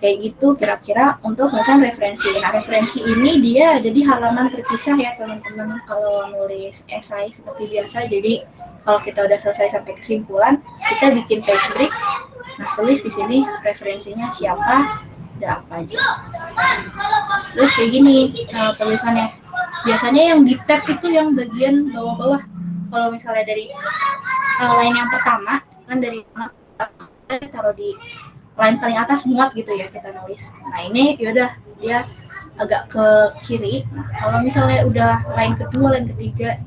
Kayak gitu kira-kira untuk misalnya referensi. Nah, referensi ini dia jadi halaman terpisah ya teman-teman kalau nulis esai seperti biasa. Jadi kalau kita udah selesai sampai kesimpulan, kita bikin page break. Nah, tulis di sini referensinya siapa, ada apa aja. Terus kayak gini tulisannya. Biasanya yang di tab itu yang bagian bawah-bawah. Kalau misalnya dari line yang pertama, kan dari taruh di line paling atas muat gitu ya kita nulis. Nah ini yaudah dia agak ke kiri. Nah kalau misalnya udah line kedua, line ketiga,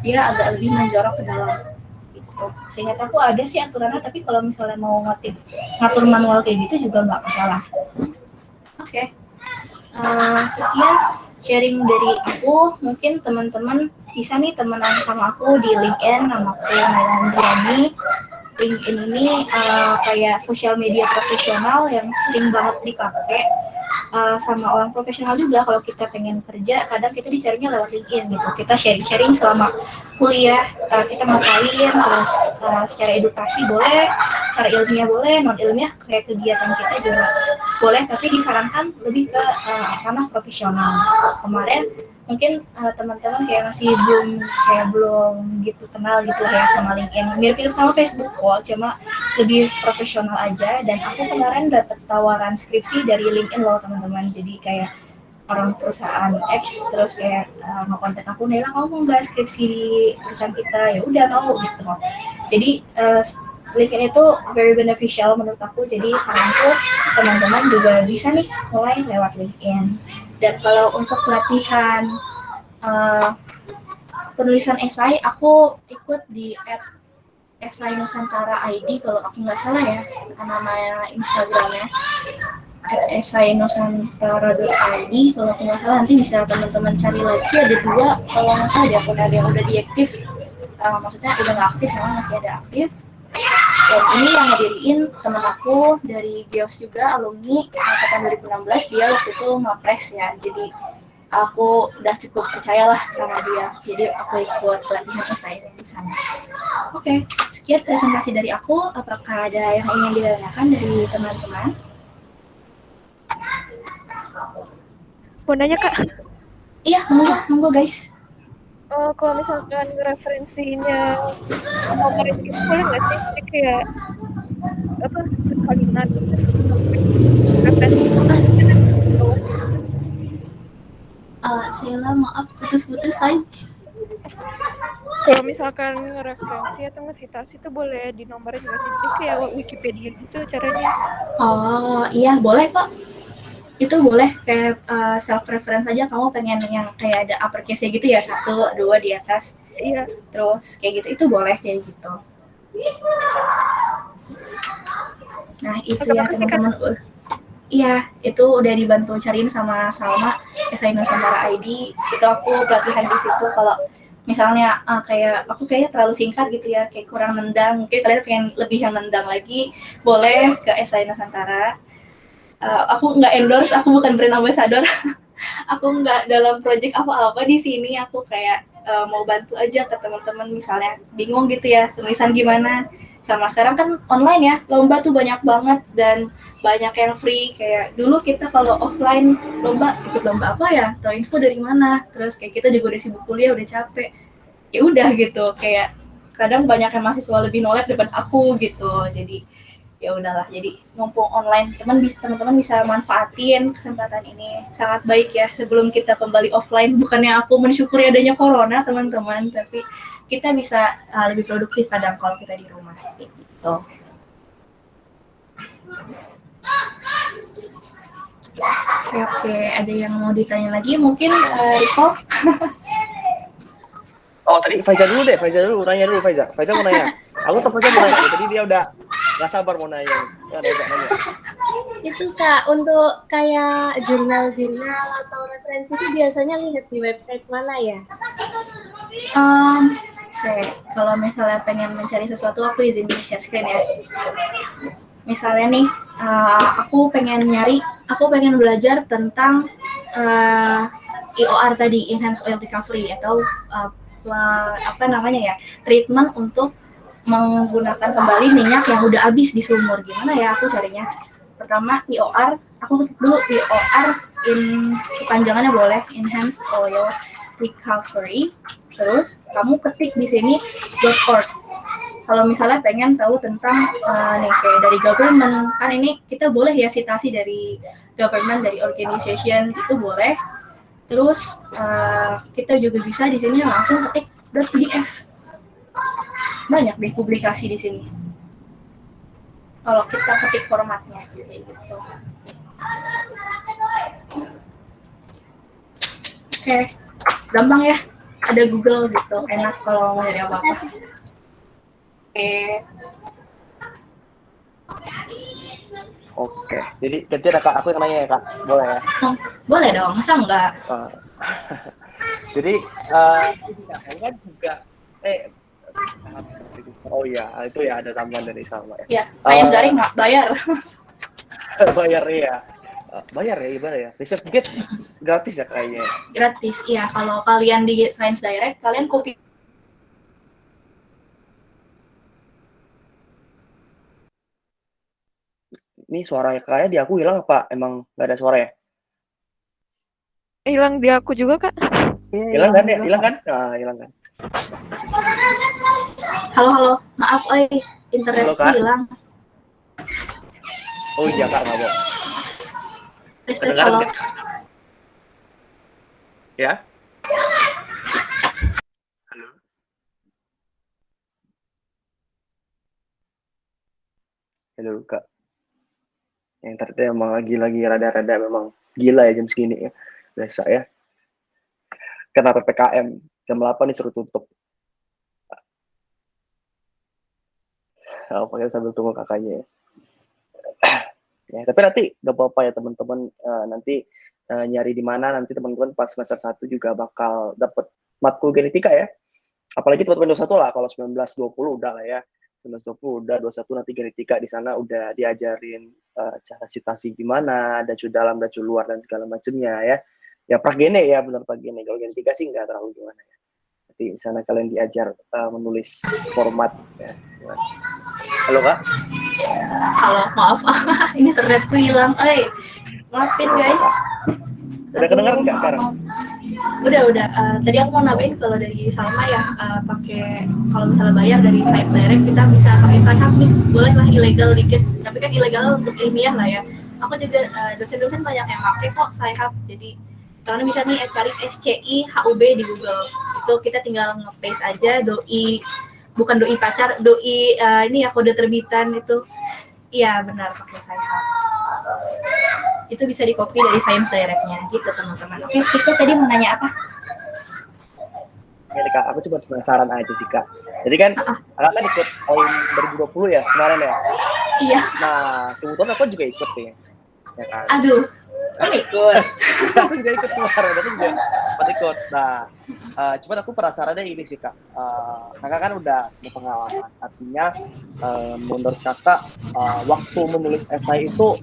dia agak lebih menjorok ke dalam. Gitu. Seingat aku ada sih aturannya, tapi kalau misalnya mau ngatur manual kayak gitu juga nggak masalah. Oke. Sekian sharing dari aku. Mungkin teman-teman bisa nih temenan sama aku di LinkedIn, nama aku Nailandrani. LinkedIn ini kayak sosial media profesional yang sering banget dipakai sama orang profesional juga. Kalau kita pengen kerja, kadang kita dicarinya lewat LinkedIn gitu. Kita sharing-sharing selama kuliah, kita ngapain, terus secara edukasi boleh, secara ilmiah boleh, non ilmiah kayak kegiatan kita juga boleh, tapi disarankan lebih ke ranah profesional. Kemarin mungkin teman-teman kayak masih belum gitu kenal gitu ya sama LinkedIn, mirip-mirip sama Facebook kok, cuma lebih profesional aja. Dan aku kemarin dapat tawaran skripsi dari LinkedIn loh teman-teman, jadi kayak orang perusahaan X terus kayak ngekontak aku, Nela kamu mau nggak skripsi di perusahaan kita? Ya udah mau gitu. Jadi LinkedIn itu very beneficial menurut aku, jadi saranku teman-teman juga bisa nih mulai lewat LinkedIn. Dan kalau untuk pelatihan penulisan esai, aku ikut di @esai Nusantara ID kalau aku nggak salah ya nama Instagramnya, @esai-nusantara.id kalau aku nggak salah. Nanti bisa teman-teman cari lagi, ada 2 kalau nggak salah, ada yang udah diaktif, maksudnya udah nggak aktif, memang masih ada aktif. Dan ini yang ngediriin teman aku dari Geos juga, alumni angkatan 2016, dia waktu itu ngapres ya, jadi aku udah cukup percayalah sama dia, jadi aku ikut pelatihan esai di sana. Oke, sekian presentasi dari aku. Apakah ada yang ingin ditanyakan dari teman-teman? Mau nanya Kak? Iya, monggo guys. Kalau misalkan referensinya nomor itu boleh nggak sih? Jadi kayak apa sekalian referensi Sheila, maaf putus-putus say. kalau misalkan referensi atau nge-citasi itu boleh dinomorin nggak sih? Jadi kayak Wikipedia gitu caranya. Oh iya, boleh kok. Itu boleh kayak self reference aja, kamu pengen yang kayak ada uppercase gitu ya, 1, 2 di atas. Iya. Terus kayak gitu, itu boleh kayak gitu. Nah itu ya teman-teman. Iya, itu udah dibantu cariin sama Salma, Esai Nusantara ID. Itu aku pelatihan di situ. Kalau misalnya kayak aku kayaknya terlalu singkat gitu ya, kayak kurang nendang, mungkin kalian pengen lebih yang nendang lagi, boleh ke Esai Nusantara. Aku nggak endorse, aku bukan brand ambassador. Aku nggak dalam project apa-apa di sini. Aku kayak mau bantu aja ke teman-teman misalnya bingung gitu ya tulisan gimana. Sama sekarang kan online ya, lomba tuh banyak banget dan banyak yang free. Kayak dulu kita kalau offline lomba, ikut lomba apa ya, atau info dari mana, terus kayak kita juga udah sibuk kuliah, udah capek, ya udah gitu. Kayak kadang banyak yang mahasiswa lebih nolep daripada aku gitu. Jadi ya udahlah, jadi mumpung online teman-teman bisa manfaatin kesempatan ini, sangat baik ya sebelum kita kembali offline. Bukannya aku mensyukuri adanya corona teman-teman, tapi kita bisa lebih produktif kadang kalau kita di rumah gitu. Oke, ada yang mau ditanya lagi mungkin Riko? Oh tadi Faiza dulu deh, tanya dulu Faiza mau nanya. Aku tetap aja mau nanya, tadi dia udah Nggak sabar mau nanya. Nanya. Itu Kak, untuk kayak jurnal-jurnal atau referensi itu biasanya lihat di website mana ya? Kalau misalnya pengen mencari sesuatu, aku izin di share screen ya. Misalnya nih, aku pengen belajar tentang EOR tadi, Enhanced Oil Recovery, atau treatment untuk menggunakan kembali minyak yang udah habis di sumur. Gimana ya aku carinya? Pertama, EOR, aku ketik dulu EOR, kepanjangannya boleh, Enhanced Oil Recovery. Terus kamu ketik di sini .org. Kalau misalnya pengen tahu tentang kayak dari government, kan ini kita boleh ya citasi dari government, dari organization, itu boleh. Terus kita juga bisa di sini langsung ketik .pdf. Banyak deh publikasi di sini. Kalau kita ketik formatnya kayak gitu. Oke, gampang ya. Ada Google gitu, enak kalau mau nyari apa-apa. Oke. Jadi ada Kak, aku yang nanya ya Kak, boleh ya? Boleh dong, masa enggak? Jadi kan juga oh iya, itu ya ada tambahan dari Salma ya. Iya, Science Direct nggak bayar. Bayar ya. Bayar ya gimana ya? Research Gate gratis ya kayaknya. Gratis, iya. Kalau kalian di Science Direct, kalian copy. Ini suaranya kayaknya di aku hilang apa? Emang nggak ada suara ya? Hilang di aku juga, Kak. Hilang kan ya? Hilang kan? Nah, hilang kan. Halo, maaf, internetku hilang. Oh iya Kak, nggak mau. Tes halo. Ya? Halo. Halo Kak. Yang tadi emang lagi rada-rada memang gila ya jam segini ya. Biasa ya. Kena PPKM jam 8 disuruh tutup. Pakai sambil tunggu kakaknya ya. Ya, tapi nanti gak apa-apa ya teman-teman, nanti nyari di mana nanti teman-teman pas semester 1 juga bakal dapat matkul genetika ya. Apalagi teman-teman 21 lah, kalau 19-20 udah lah ya. 19-20 udah, 21 nanti genetika di sana udah diajarin cara citasi gimana, dacu dalam, dacu luar dan segala macamnya ya. Ya pragene ya, benar pragene. Kalau genetika sih nggak terlalu gimana ya. Nanti di sana kalian diajar menulis format ya. Halo Kak? Halo, maaf. Ini internetku hilang. Maafin guys. Udah kedengeran nggak sekarang? Udah. Tadi aku mau nambahin kalau dari Salma ya, pakai kalau misalnya bayar dari Science Direct kita bisa pakai Saham nih. Boleh lah ilegal dikit, tapi kan ilegal untuk ilmiah lah ya. Aku juga dosen-dosen banyak yang pakai kok Saham. Jadi kalian bisa nih cari SCI HUB di Google. Itu kita tinggal nge-paste aja bukan doi pacar, doi ini ya kode terbitan itu. Iya benar pakai Saham. Itu bisa di-copy dari Science Direct-nya gitu teman-teman. Oke, Piko tadi mau nanya apa? Ya Kak, aku cuma penasaran aja sih Kak. Jadi kan Kakak kan ikut OIM 2020 ya kemarin ya? Iya. Nah, kebetulan aku juga ikut nih. Ya kan? Aduh, kamu ikut? Aku juga ikut kemarin, aku juga ikut. Nah, cuma aku penasarannya ini sih Kak. Kakak kan udah berpengalaman. Artinya, menurut Kakak, waktu menulis esai itu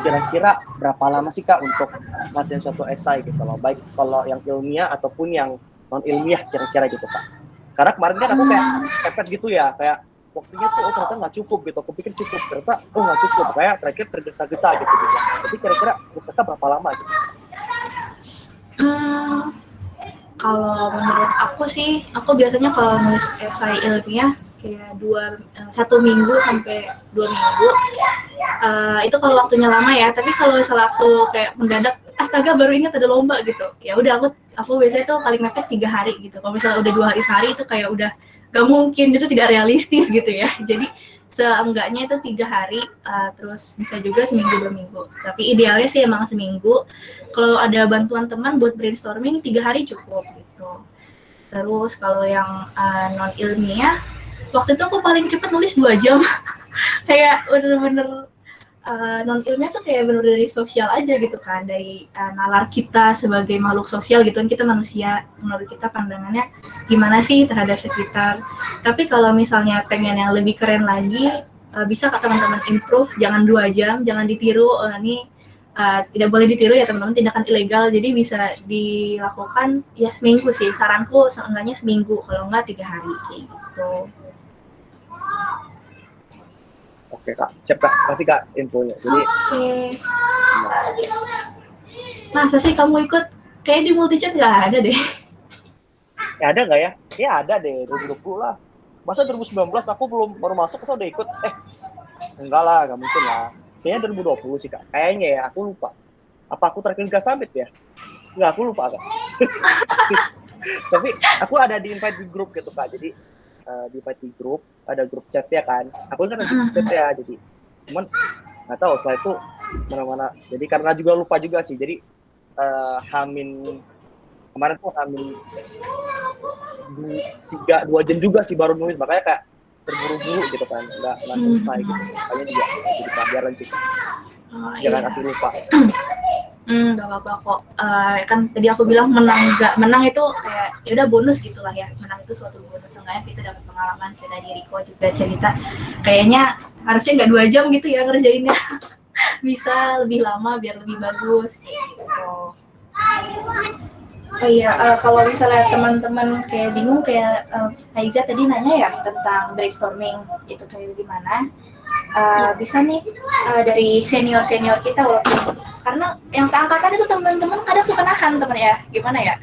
kira-kira berapa lama sih Kak untuk ngasihin suatu esai gitu loh? Baik kalau yang ilmiah ataupun yang non ilmiah kira-kira gitu Kak. Karena kemarin kan aku kayak pepet gitu ya, kayak waktunya tuh ternyata nggak cukup gitu. Aku pikir cukup, ternyata nggak cukup. Kayak terakhir tergesa-gesa gitu. Jadi kira-kira kita berapa lama gitu? Kalau menurut aku sih, aku biasanya kalau nulis esai ilmiah kayak 1 minggu sampai 2 minggu. Itu kalau waktunya lama ya. Tapi kalau misalnya aku kayak mendadak, astaga baru ingat ada lomba gitu. Ya udah aku biasanya tuh paling mepet 3 hari gitu. Kalau misalnya udah 2 hari sehari itu kayak udah gak mungkin, itu tidak realistis gitu ya. Jadi seenggaknya itu 3 hari, terus bisa juga seminggu 2 minggu. Tapi idealnya sih emang seminggu. Kalau ada bantuan teman buat brainstorming 3 hari cukup gitu. Terus kalau yang non ilmiah, waktu itu aku paling cepat nulis 2 jam. Kayak bener-bener non ilmiah tuh kayak bener dari sosial aja gitu kan, dari nalar kita sebagai makhluk sosial gitu kan, kita manusia, menurut kita pandangannya gimana sih terhadap sekitar. Tapi kalau misalnya pengen yang lebih keren lagi, bisa kak teman-teman improve, jangan 2 jam, jangan ditiru. Ini tidak boleh ditiru ya teman-teman, tindakan ilegal, jadi bisa dilakukan ya seminggu sih, saranku seenggaknya seminggu, kalau enggak 3 hari kayak gitu. Oke kak, siap kak, kasih kak infonya. Jadi Oke. Masa sih kamu ikut? Kayak di multichat nggak ada deh. ya ada nggak ya? Ya ada deh, 2020 lah. Masa 2019 aku baru masuk, masa udah ikut? Enggak lah, nggak mungkin lah. Kayaknya 2020 sih kak. Kayaknya ya, aku lupa. Apa aku terakhir nggak summit ya? Nggak, aku lupa kak. Tapi aku ada di invite di grup gitu kak. Jadi di invite di grup, ada grup chat ya kan. Aku kan ada grup chat ya, jadi cuman nggak tahu setelah itu mana-mana. Jadi karena juga lupa juga sih. Jadi Hamin kemarin tuh Hamin 2 jam juga sih baru nulis, makanya kayak terburu-buru gitu kan, nggak selesai gitu. Makanya juga jadi pelajaran sih. Jangan kasih lupa. Gak apa-apa kok. Kan tadi aku bilang menang gak menang itu kayak ya udah bonus gitulah ya. Menang itu suatu bonus. Seenggaknya kita dapat pengalaman, kayak tadi Riko juga cerita. Kayaknya harusnya nggak 2 jam gitu ya ngerjainnya. Bisa lebih lama biar lebih bagus gitu. Oh iya, kalau misalnya teman-teman kayak bingung, kayak Aiza tadi nanya ya tentang brainstorming itu kayak gimana, bisa nih dari senior-senior kita, walaupun karena yang seangkatan itu teman-teman kadang suka nahan teman ya, gimana ya,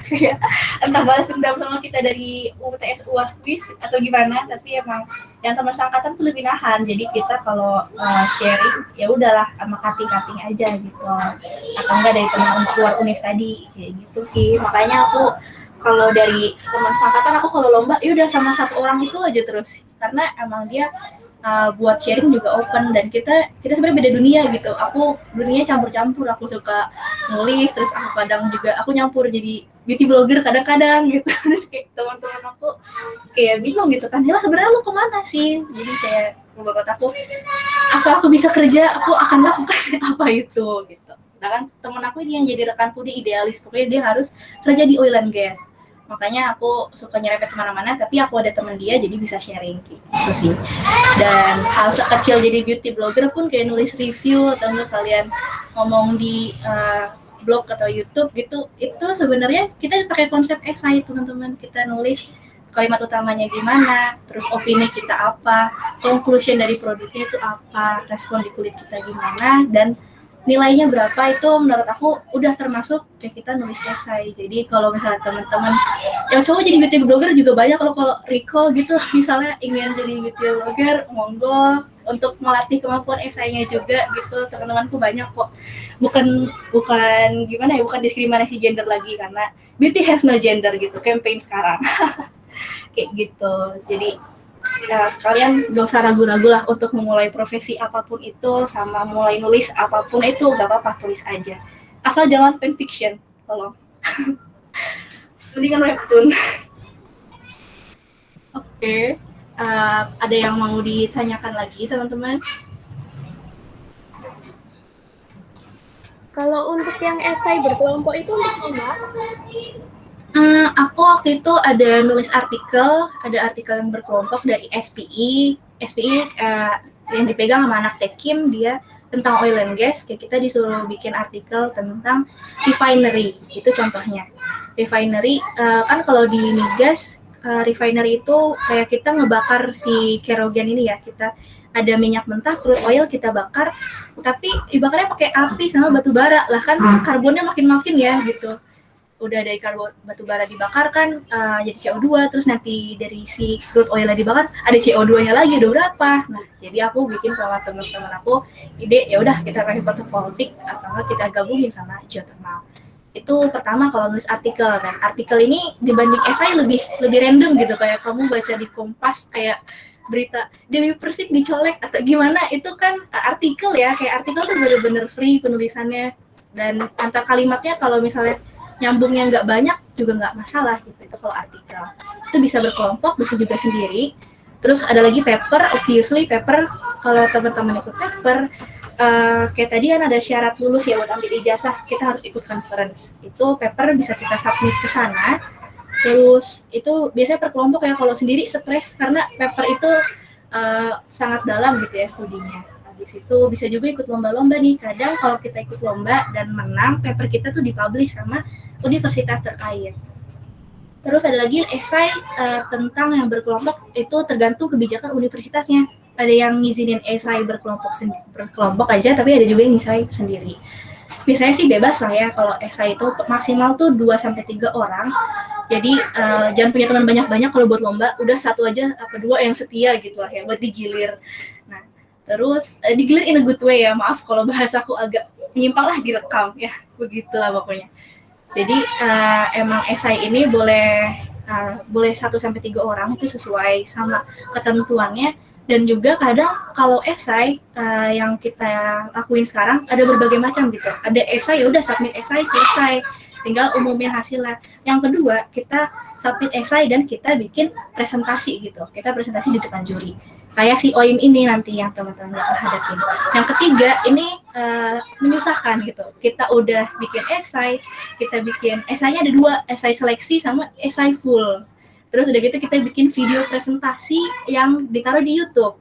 entah balas dendam sama kita dari UTS UAS quiz atau gimana, tapi emang yang teman seangkatan tuh lebih nahan, jadi kita kalau sharing ya udahlah sama kating-kating aja gitu, atau enggak dari teman luar univ tadi kayak gitu sih. Makanya aku kalau dari teman seangkatan, aku kalau lomba ya udah sama satu orang itu aja terus, karena emang dia buat sharing juga open, dan kita sebenarnya beda dunia gitu. Aku dunianya campur-campur, aku suka nulis, terus aku kadang juga aku nyampur jadi beauty blogger kadang-kadang gitu. Terus kayak teman-teman aku kayak bingung gitu kan, ya sebenarnya lu kemana sih? Jadi kayak menurut aku, asal aku bisa kerja aku akan lakukan apa itu gitu. Sedangkan teman aku ini yang jadi rekanku, dia idealis, pokoknya dia harus kerja di oil and gas. Makanya aku suka nyerempet kemana-mana, tapi aku ada teman dia jadi bisa sharing gitu sih. Dan hal sekecil jadi beauty blogger pun kayak nulis review, atau enggak kalian ngomong di blog atau YouTube gitu, itu sebenarnya kita pakai konsep esai teman-teman. Kita nulis kalimat utamanya gimana, terus opini kita apa, conclusion dari produknya itu apa, respon di kulit kita gimana, dan nilainya berapa. Itu menurut aku udah termasuk kayak kita nulis esai. Jadi kalau misalnya teman-teman yang cowok jadi beauty blogger juga banyak, kalau Riko gitu misalnya ingin jadi beauty blogger, monggo, untuk melatih kemampuan esainya juga gitu. Teman-temanku banyak kok, bukan gimana ya, bukan diskriminasi gender lagi, karena beauty has no gender gitu campaign sekarang. Kayak gitu. Jadi kalian gak usah ragu-ragu lah untuk memulai profesi apapun itu, sama mulai nulis apapun itu, gak apa-apa, tulis aja. Asal jangan fanfiction, tolong. Mendingan webtoon. Oke. Ada yang mau ditanyakan lagi teman-teman? Kalau untuk yang esai berkelompok itu untuk lomba? Aku waktu itu ada nulis artikel, ada artikel yang berkelompok dari SPI yang dipegang sama anak Tekim, dia tentang oil and gas. Kayak kita disuruh bikin artikel tentang refinery, itu contohnya. Refinery, kan kalau di migas, refinery itu kayak kita ngebakar si kerogen ini ya, kita ada minyak mentah, crude oil kita bakar, tapi dibakarnya pakai api sama batu bara lah, kan karbonnya makin-makin ya gitu. Udah dari karbon batu bara dibakar kan jadi CO2, terus nanti dari si crude oilnya dibakar ada CO2-nya lagi, udah berapa. Nah, jadi aku bikin sama teman-teman aku ide, ya udah kita pakai fotovoltaik atau enggak kita gabungin sama geothermal. Itu pertama kalau nulis artikel. Dan artikel ini dibanding esai lebih random gitu, kayak kamu baca di Kompas kayak berita Dewi Persik dicolek atau gimana, itu kan artikel ya, kayak artikel tuh bener-bener free penulisannya, dan antar kalimatnya kalau misalnya nyambungnya nggak banyak juga nggak masalah gitu. Itu kalau artikel itu bisa berkelompok, bisa juga sendiri. Terus ada lagi paper, obviously paper kalau teman-teman ikut paper, kayak tadi kan ada syarat lulus ya buat ambil ijazah, kita harus ikut conference. Itu paper bisa kita submit ke sana. Terus itu biasanya per kelompok ya, kalau sendiri stres karena paper itu sangat dalam gitu ya studinya. Habis itu bisa juga ikut lomba-lomba nih. Kadang kalau kita ikut lomba dan menang, paper kita tuh dipublish sama universitas terkait. Terus ada lagi esai tentang yang berkelompok, itu tergantung kebijakan universitasnya. Ada yang ngizinin esai berkelompok aja, tapi ada juga yang esai sendiri. Biasanya sih bebas lah ya, kalau esai itu maksimal tuh 2-3 orang. Jadi jangan punya teman banyak-banyak kalau buat lomba, udah satu aja apa dua yang setia gitu lah ya, buat digilir. Nah, terus digilir in a good way ya, maaf kalau bahasaku agak menyimpang lah, direkam ya, begitulah pokoknya. Jadi emang esai ini boleh 1-3 orang, itu sesuai sama ketentuannya. Dan juga kadang kalau esai yang kita lakuin sekarang ada berbagai macam gitu. Ada esai ya udah submit esai selesai, tinggal umumin hasilnya. Yang kedua, kita submit esai dan kita bikin presentasi gitu. Kita presentasi di depan juri. Kayak si OIM ini nanti yang teman-teman bakal hadapin. Yang ketiga, ini menyusahkan gitu. Kita udah bikin esai, kita bikin esainya ada 2, esai seleksi sama esai full. Terus udah gitu kita bikin video presentasi yang ditaruh di YouTube.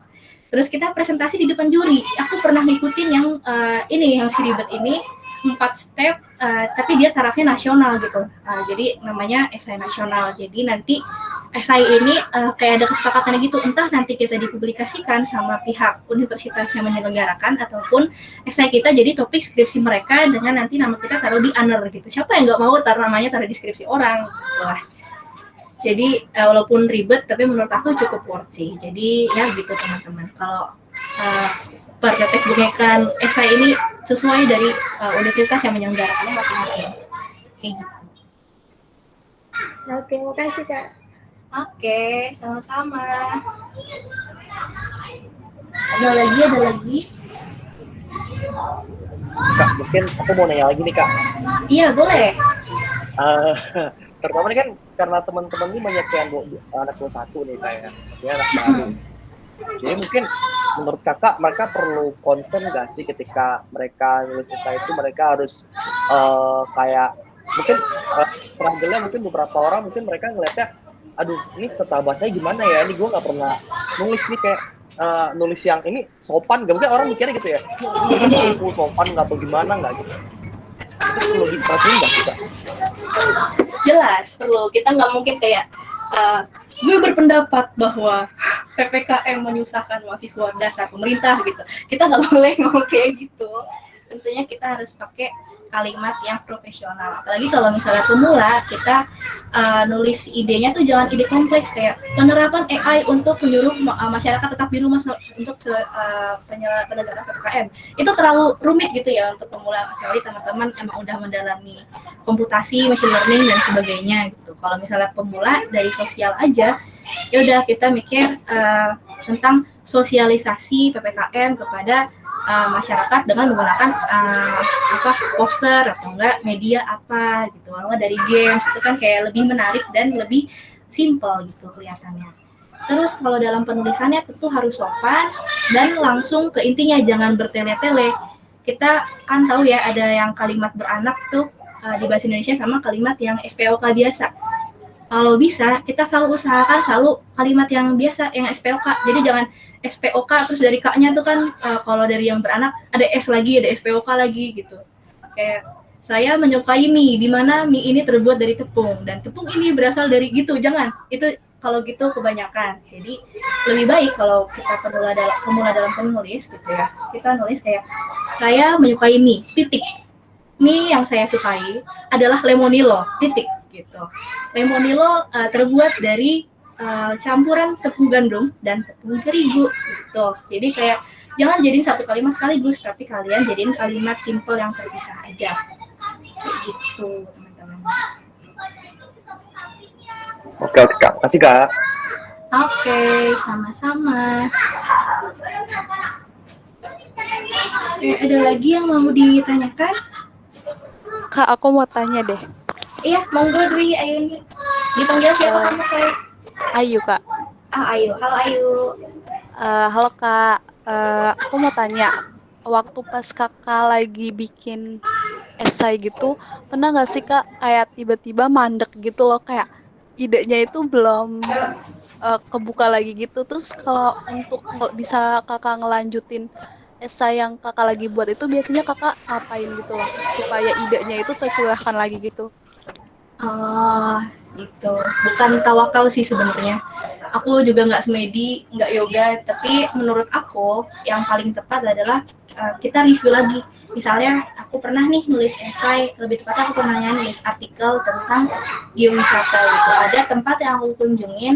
Terus kita presentasi di depan juri. Aku pernah ngikutin yang ini, yang si ribet ini, 4 step, tapi dia tarafnya nasional gitu. Jadi namanya esai nasional. Jadi nanti esai ini kayak ada kesepakatannya gitu, entah nanti kita dipublikasikan sama pihak universitas yang menyelenggarakan, ataupun esai kita jadi topik skripsi mereka dengan nanti nama kita taruh di honor gitu. Siapa yang nggak mau namanya taruh di skripsi orang? Wah. Jadi walaupun ribet, tapi menurut aku cukup worth sih. Jadi ya gitu teman-teman. Kalau praktek bumekan esai ini sesuai dari universitas yang menyelenggarakannya masing-masing. Kayak gitu. Oke, makasih Kak. Oke, sama-sama. Ada lagi? Kak, mungkin aku mau nanya lagi nih Kak. Iya, boleh. Terutama nih kan karena teman-teman ini banyak yang anak kelas 1 nih kayak dia anak baru. Jadi mungkin menurut kakak mereka perlu concern nggak sih ketika mereka nulis esai itu, mereka harus kayak mungkin struggle-nya mungkin beberapa orang mungkin mereka ngeliatnya, aduh ini tata bahasanya gimana ya, ini gue nggak pernah nulis nih, kayak nulis yang ini sopan gak, mungkin orang mikirnya gitu ya, ini sopan nggak atau gimana nggak gitu. Itu perlu diperhatiin nggak kita? Jelas perlu. Kita nggak mungkin kayak gue berpendapat bahwa PPKM menyusahkan mahasiswa dasar pemerintah gitu. Kita nggak boleh ngomong kayak gitu. Tentunya kita harus pakai kalimat yang profesional. Apalagi kalau misalnya pemula, kita nulis idenya tuh jangan ide kompleks kayak penerapan AI untuk menyuruh masyarakat tetap di rumah untuk penegakan PPKM. Itu terlalu rumit gitu ya untuk pemula, kecuali teman-teman emang udah mendalami komputasi, machine learning dan sebagainya gitu. Kalau misalnya pemula dari sosial aja, ya udah kita mikir tentang sosialisasi PPKM kepada masyarakat dengan menggunakan poster atau enggak media apa gitu, kalau dari games itu kan kayak lebih menarik dan lebih simple gitu kelihatannya. Terus kalau dalam penulisannya tentu harus sopan dan langsung ke intinya, jangan bertele-tele. Kita kan tahu ya ada yang kalimat beranak tuh di bahasa Indonesia sama kalimat yang SPOK biasa. Kalau bisa kita selalu usahakan selalu kalimat yang biasa, yang SPOK. Jadi jangan SPOK terus dari K-nya tuh kan kalau dari yang beranak ada S lagi, ada SPOK lagi gitu. Kayak saya menyukai mie, di mana mie ini terbuat dari tepung dan tepung ini berasal dari gitu. Jangan. Itu kalau gitu kebanyakan. Jadi lebih baik kalau kita pemula dalam penulis gitu ya. Kita nulis kayak saya menyukai mie, titik. Mie yang saya sukai adalah lemonilo, titik gitu. Lemonilo terbuat dari campuran tepung gandum dan tepung terigu gitu. Jadi kayak jangan jadiin satu kalimat sekaligus, tapi kalian jadiin kalimat simple yang terpisah aja. Kayak gitu, teman-teman. Oke, Kak. Kasih Kak. Oke, sama-sama. Ada lagi yang mau ditanyakan? Kak, aku mau tanya deh. Iya, monggo Dwi, Ayuni. Dipanggil siapa kamu, saya? Ayu, Kak. Ayu. Halo Ayu. Halo Kak, aku mau tanya, waktu pas Kakak lagi bikin esai gitu, pernah nggak sih Kak kayak tiba-tiba mandek gitu loh, kayak idenya itu belum kebuka lagi gitu. Terus kalau untuk bisa Kakak ngelanjutin esai yang Kakak lagi buat itu, biasanya Kakak ngapain gitu loh, supaya idenya itu tercurahkan lagi gitu. Oh, gitu. Bukan tawakal sih sebenarnya. Aku juga nggak semedi, nggak yoga, tapi menurut aku yang paling tepat adalah kita review lagi. Misalnya aku pernah nih nulis esai, lebih tepatnya aku pernah nulis artikel tentang geowisata gitu. Ada tempat yang aku kunjungin,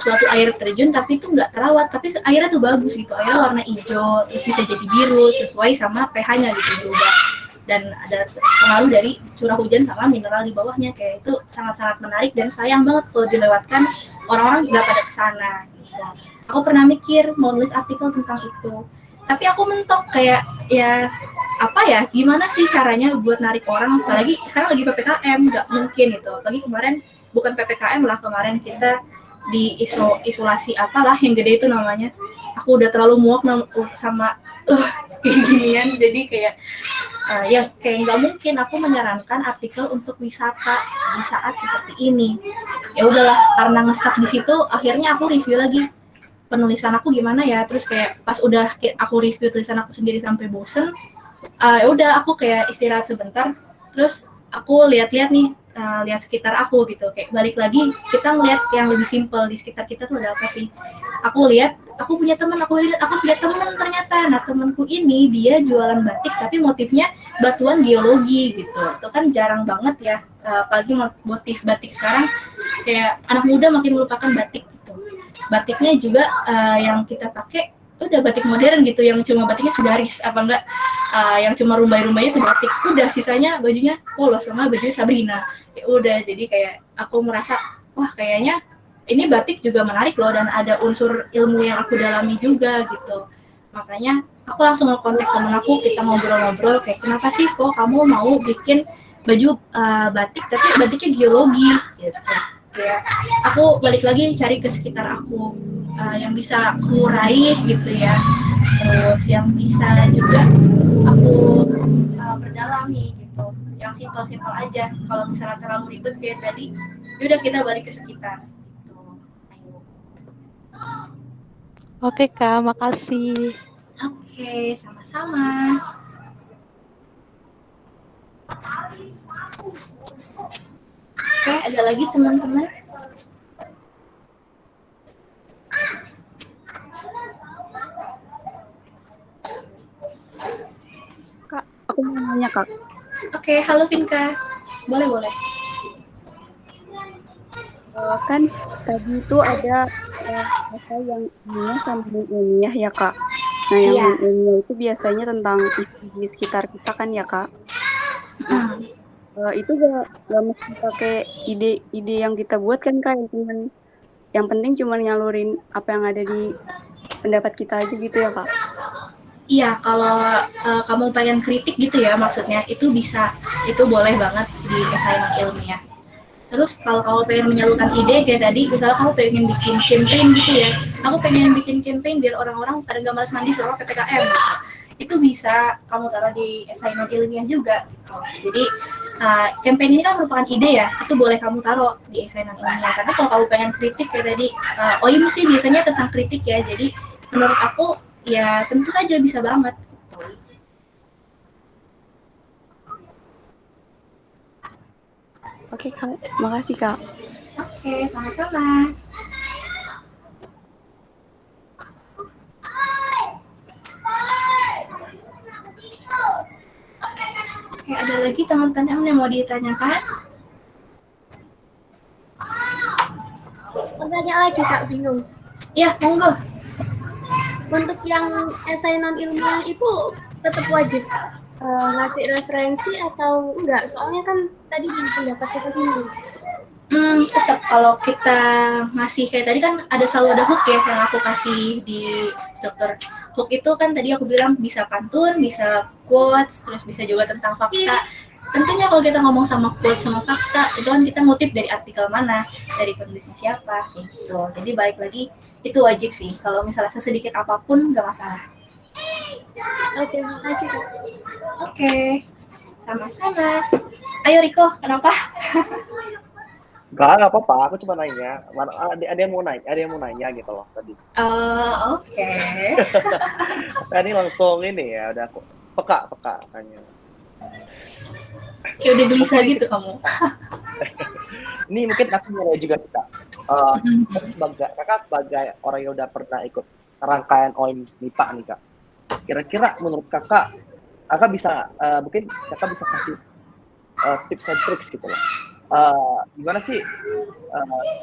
suatu air terjun tapi itu nggak terawat, tapi airnya tuh bagus gitu, airnya warna hijau, terus bisa jadi biru sesuai sama pH-nya gitu berubah. Dan ada pengaruh dari curah hujan sama mineral di bawahnya, kayak itu sangat-sangat menarik dan sayang banget kalau dilewatkan orang-orang nggak pada kesana gitu. Aku pernah mikir mau nulis artikel tentang itu, tapi aku mentok kayak ya apa ya, gimana sih caranya buat narik orang, apalagi sekarang lagi PPKM, nggak mungkin gitu. Lagi kemarin bukan PPKM lah, kemarin kita di isolasi apalah yang gede itu namanya. Aku udah terlalu muak sama kayak ginian, jadi kayak yang kayak nggak mungkin aku menyarankan artikel untuk wisata di saat seperti ini. Ya udahlah, karena nge-stuck di situ, akhirnya aku review lagi penulisan aku gimana ya. Terus kayak pas udah aku review tulisan aku sendiri sampai bosen, ya udah aku kayak istirahat sebentar. Terus aku lihat-lihat nih, lihat sekitar aku gitu, kayak balik lagi kita ngeliat yang lebih simpel di sekitar kita tuh ada apa sih. Aku lihat, aku punya teman ternyata. Nah, temanku ini dia jualan batik tapi motifnya batuan geologi gitu. Itu kan jarang banget ya, apalagi motif batik sekarang, kayak anak muda makin melupakan batik gitu. Batiknya juga yang kita pakai udah batik modern gitu, yang cuma batiknya segaris apa enggak, yang cuma rumbai-rumbai itu batik, udah sisanya bajunya polos sama baju Sabrina. Ya udah, jadi kayak aku merasa wah kayaknya ini batik juga menarik loh, dan ada unsur ilmu yang aku dalami juga gitu. Makanya aku langsung nge-kontak temen aku, kita ngobrol-ngobrol kayak kenapa sih kok kamu mau bikin baju batik tapi batiknya geologi gitu. Ya, aku balik lagi cari ke sekitar aku, yang bisa aku raih gitu ya, terus yang bisa juga aku berdalami gitu, yang simpel-simpel aja. Kalau misalnya terlalu ribet kayak tadi, yaudah kita balik ke sekitar gitu. Oke Kak, makasih. Oke, sama-sama. Oke, ada lagi teman-teman? Kak, aku mau nanya Kak. Oke, halo Vinka. Boleh. Kan tadi itu ada bahasa yang ilmiah sama yang ilmiah ya Kak. Nah yang Iya. ilmiah itu biasanya tentang isu di sekitar kita kan ya Kak. Nah itu gak mesti pakai ide-ide yang kita buat kan Kak, yang penting cuma nyalurin apa yang ada di pendapat kita aja gitu ya Kak. Iya, kalau kamu pengen kritik gitu ya maksudnya, itu bisa, itu boleh banget di assignment ilmiah. Terus kalau kamu pengen menyalurkan ide kayak tadi, misalnya kamu pengen bikin campaign gitu ya, aku pengen bikin campaign biar orang-orang pada nggak malas mandi selama PPKM gitu. Itu bisa kamu taruh di assignment ilmiah juga gitu. Jadi campaign ini kan merupakan ide ya, itu boleh kamu taruh di assignment ilmiah. Tapi kalau kamu pengen kritik kayak tadi, OIM sih biasanya tentang kritik ya, jadi menurut aku ya tentu saja bisa banget. Oke Kak, makasih Kak. Oke, sama-sama. Oke, ada lagi teman-teman yang mau ditanyakan? Bertanya lagi Kak, bingung. Ya, monggo. Untuk yang esai non ilmiah itu tetap wajib ngasih referensi atau enggak? Soalnya kan tadi di pendapat kita sendiri. Tetap kalau kita ngasih kayak tadi kan ada selalu ada hook ya yang aku kasih di struktur. Hook itu kan tadi aku bilang bisa pantun, bisa quotes, terus bisa juga tentang fakta. tentunya kalau kita ngomong sama quote sama fakta itu kan kita ngutip dari artikel mana, dari penulisnya siapa gitu. Jadi balik lagi itu wajib sih, kalau misalnya sesedikit apapun nggak masalah. Oke, makasih Kak. Oke, sama-sama. Ayo Riko, kenapa? Nggak apa-apa, aku cuma nanya. Ada yang mau nanya gitu loh tadi. Oke. Tadi langsung ini ya, udah peka tanya. Kayak udah gelisah Mungkin gitu kamu. Ini mungkin aku mulai juga Kak. Kakak sebagai orang yang udah pernah ikut rangkaian OIM MIPA nih Kak. Kira-kira menurut kakak bisa mungkin kakak bisa kasih tips and tricks gitu loh. Gimana sih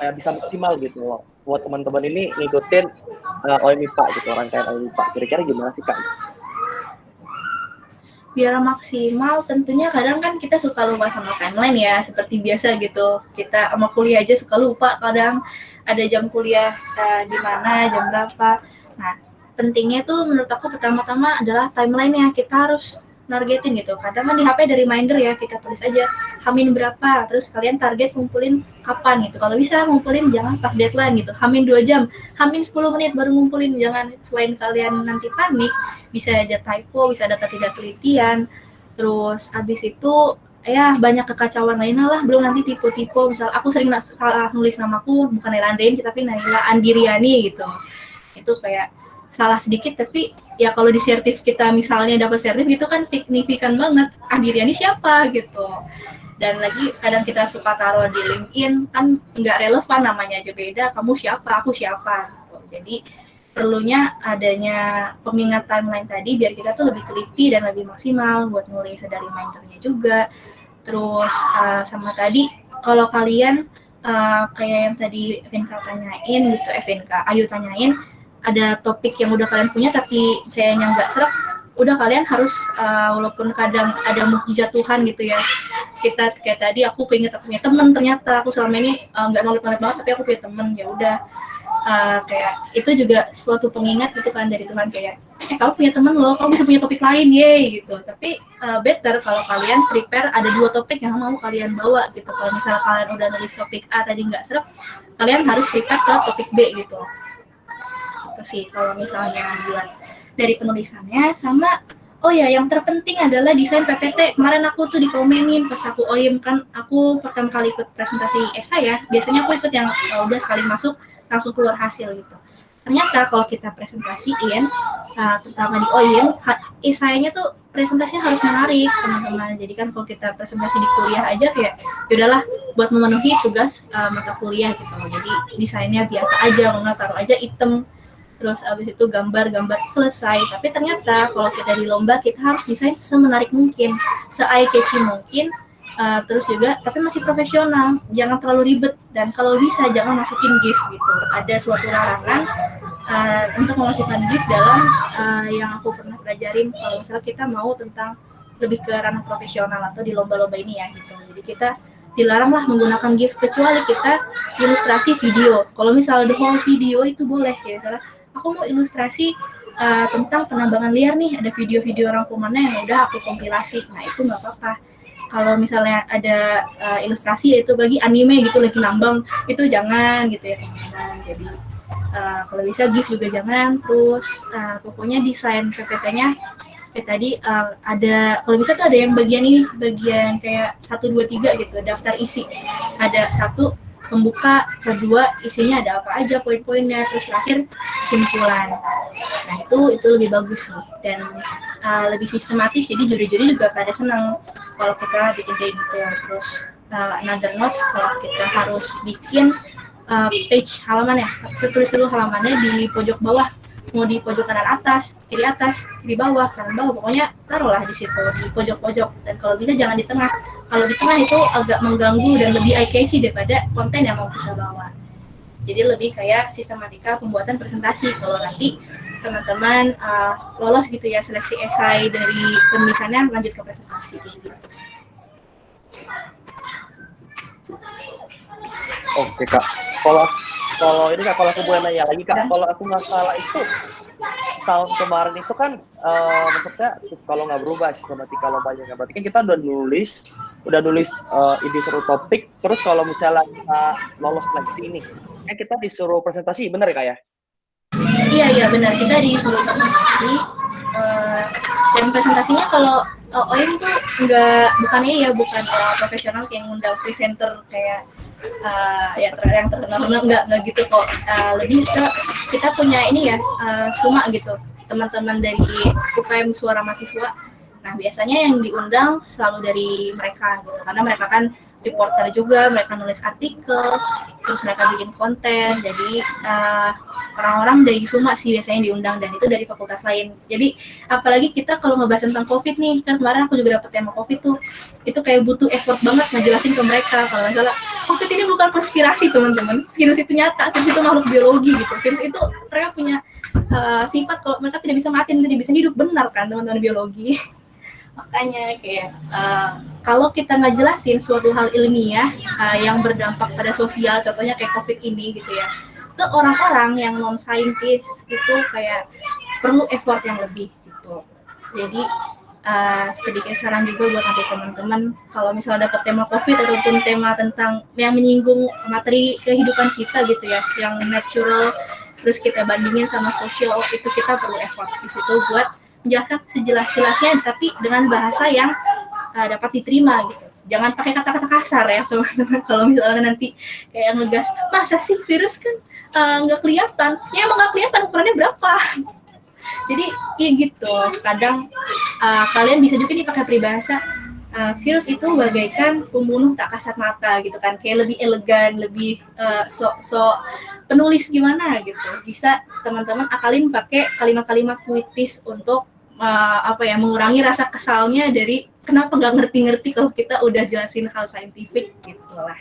kayak bisa maksimal gitu loh buat teman-teman ini ngikutin OIM MIPA gitu, rangkaian OIM MIPA. Kira-kira gimana sih Kak? Biar maksimal tentunya kadang kan kita suka lupa sama timeline ya, seperti biasa gitu. Kita sama kuliah aja suka lupa, kadang ada jam kuliah di mana, jam berapa. Nah, pentingnya tuh menurut aku pertama-tama adalah timeline-nya. Kita harus nargetin gitu. Kadang kan di HP ada reminder ya, kita tulis aja Hamin berapa, terus kalian target ngumpulin kapan gitu. Kalau bisa ngumpulin jangan pas deadline gitu, Hamin 2 jam, Hamin 10 menit baru ngumpulin. Jangan, selain kalian nanti panik, bisa aja typo, bisa ada ketidaktelitian. Terus abis itu ya banyak kekacauan lainnya lah, belum nanti tipe-tipe. Misal aku sering salah nulis namaku, bukan Naila Andriani tapi Naila Andiriani gitu. Itu kayak salah sedikit, tapi ya kalau di sertif kita misalnya dapat sertif gitu kan signifikan banget, Andiriani siapa gitu. Dan lagi kadang kita suka taruh di LinkedIn, kan nggak relevan, namanya aja beda, kamu siapa, aku siapa gitu. Jadi perlunya adanya pengingat timeline tadi biar kita tuh lebih teliti dan lebih maksimal buat nulis, ada remindernya juga. Terus sama tadi kalau kalian kayak yang tadi Evinka tanyain gitu, Ayu tanyain ada topik yang udah kalian punya tapi kayaknya nggak serap, udah kalian harus walaupun kadang ada mukjizat Tuhan gitu ya, kita kayak tadi aku keinget aku punya teman, ternyata aku selama ini nggak nolak-nolak banget tapi aku punya teman, ya udah kayak itu juga suatu pengingat gitu kan dari Tuhan, kayak kamu punya teman loh, kamu bisa punya topik lain ye gitu. Tapi better kalau kalian prepare ada 2 topik yang mau kalian bawa gitu. Kalau misalnya kalian udah nulis topik A tadi nggak serap, kalian harus prepare ke topik B gitu. Itu sih kalau misalnya buat dari penulisannya. Sama oh ya, yang terpenting adalah desain PPT. Kemarin aku tuh dikomenin pas aku OIM, kan aku pertama kali ikut presentasi esai ya, biasanya aku ikut yang udah sekali masuk langsung keluar hasil gitu. Ternyata kalau kita presentasiin terutama di OIM, esainya tuh presentasinya harus menarik teman-teman. Jadi kan kalau kita presentasi di kuliah aja kayak yaudahlah buat memenuhi tugas mata kuliah gitu. Jadi desainnya biasa aja, nggak taruh aja item, terus abis itu gambar-gambar selesai. Tapi ternyata kalau kita di lomba, kita harus desain semenarik mungkin, se-eye catchy mungkin, terus juga tapi masih profesional, jangan terlalu ribet, dan kalau bisa jangan masukin GIF gitu. Ada suatu larangan untuk memasukkan GIF dalam yang aku pernah pelajarin kalau misalnya kita mau tentang lebih ke ranah profesional atau di lomba-lomba ini ya gitu. Jadi kita dilarang lah menggunakan GIF kecuali kita ilustrasi video. Kalau misalnya the whole video itu boleh, kayak misalnya aku mau ilustrasi tentang penambangan liar nih, ada video-video rangkumannya yang udah aku kompilasi, nah itu nggak apa-apa. Kalau misalnya ada ilustrasi itu bagi anime gitu lagi nambang, itu jangan gitu ya teman-teman. Jadi kalau bisa GIF juga jangan. Terus pokoknya desain PPT-nya kayak tadi ada, kalau bisa tuh ada yang bagian ini, bagian kayak 1, 2, 3 gitu, daftar isi. Ada 1 pembuka, kedua isinya ada apa aja poin-poinnya, terus terakhir kesimpulan. Nah itu lebih bagus sih, dan lebih sistematis, jadi juri-juri juga pada senang kalau kita bikin kayak gitu. Terus another notes, kalau kita harus bikin page halaman ya, kita tulis dulu halamannya di pojok bawah, mau di pojok kanan atas, kiri bawah, kanan bawah, pokoknya taruhlah di situ di pojok-pojok. Dan kalau bisa jangan di tengah. Kalau di tengah itu agak mengganggu dan lebih eye catchy daripada konten yang mau kita bawa. Jadi lebih kayak sistematika pembuatan presentasi. Kalau nanti teman-teman lolos gitu ya seleksi esai dari penulisannya, lanjut ke presentasi gitu. Oke Kak, kalau ini Kak, kalau aku boleh nanya lagi Kak, kalau aku nggak salah itu tahun kemarin itu kan maksudnya kalau nggak berubah sistematika lombanya, berarti kan kita udah nulis ide seru topik, terus kalau misalnya kita lolos seleksi ini kan kita disuruh presentasi, bener ya Kak ya? Iya benar, kita disuruh presentasi. Dan presentasinya kalau OM tuh bukan orang profesional kayak ngundang presenter kayak yang terkenal, nggak gitu kok. Lebih ke kita punya SUMA gitu, teman-teman dari UKM Suara Mahasiswa. Nah biasanya yang diundang selalu dari mereka gitu, karena mereka kan reporter juga, mereka nulis artikel, terus mereka bikin konten. Jadi orang-orang dari SUMA sih biasanya diundang, dan itu dari fakultas lain. Jadi apalagi kita kalau ngebahas tentang COVID nih, kan kemarin aku juga dapet tema COVID tuh, itu kayak butuh effort banget ngejelasin ke mereka kalau misalnya COVID ini bukan konspirasi teman-teman, virus itu nyata, virus itu makhluk biologi gitu, virus itu mereka punya sifat kalau mereka tidak bisa mati, tidak bisa hidup, benar kan teman-teman biologi. Makanya kayak kalau kita nggak jelasin suatu hal ilmiah yang berdampak pada sosial, contohnya kayak COVID ini gitu ya, ke orang-orang yang non saintis, itu kayak perlu effort yang lebih gitu. Jadi sedikit saran juga buat nanti teman-teman, kalau misalnya dapat tema COVID ataupun tema tentang yang menyinggung materi kehidupan kita gitu ya, yang natural, terus kita bandingin sama sosial, itu kita perlu effort di situ buat menjelaskan sejelas-jelasnya, tapi dengan bahasa yang dapat diterima gitu. Jangan pakai kata-kata kasar ya teman-teman. Kalau misalnya nanti kayak ngegas, masa sih virus kan nggak kelihatan? Ya emang nggak kelihatan, ukurannya berapa? Jadi ya gitu. Kadang kalian bisa juga nih pakai peribahasa, virus itu bagaikan pembunuh tak kasat mata gitu kan, kayak lebih elegan, lebih sok penulis gimana gitu. Bisa teman-teman akalin pakai kalimat-kalimat puitis untuk mengurangi rasa kesalnya dari kenapa nggak ngerti-ngerti kalau kita udah jelasin hal saintifik gitulah.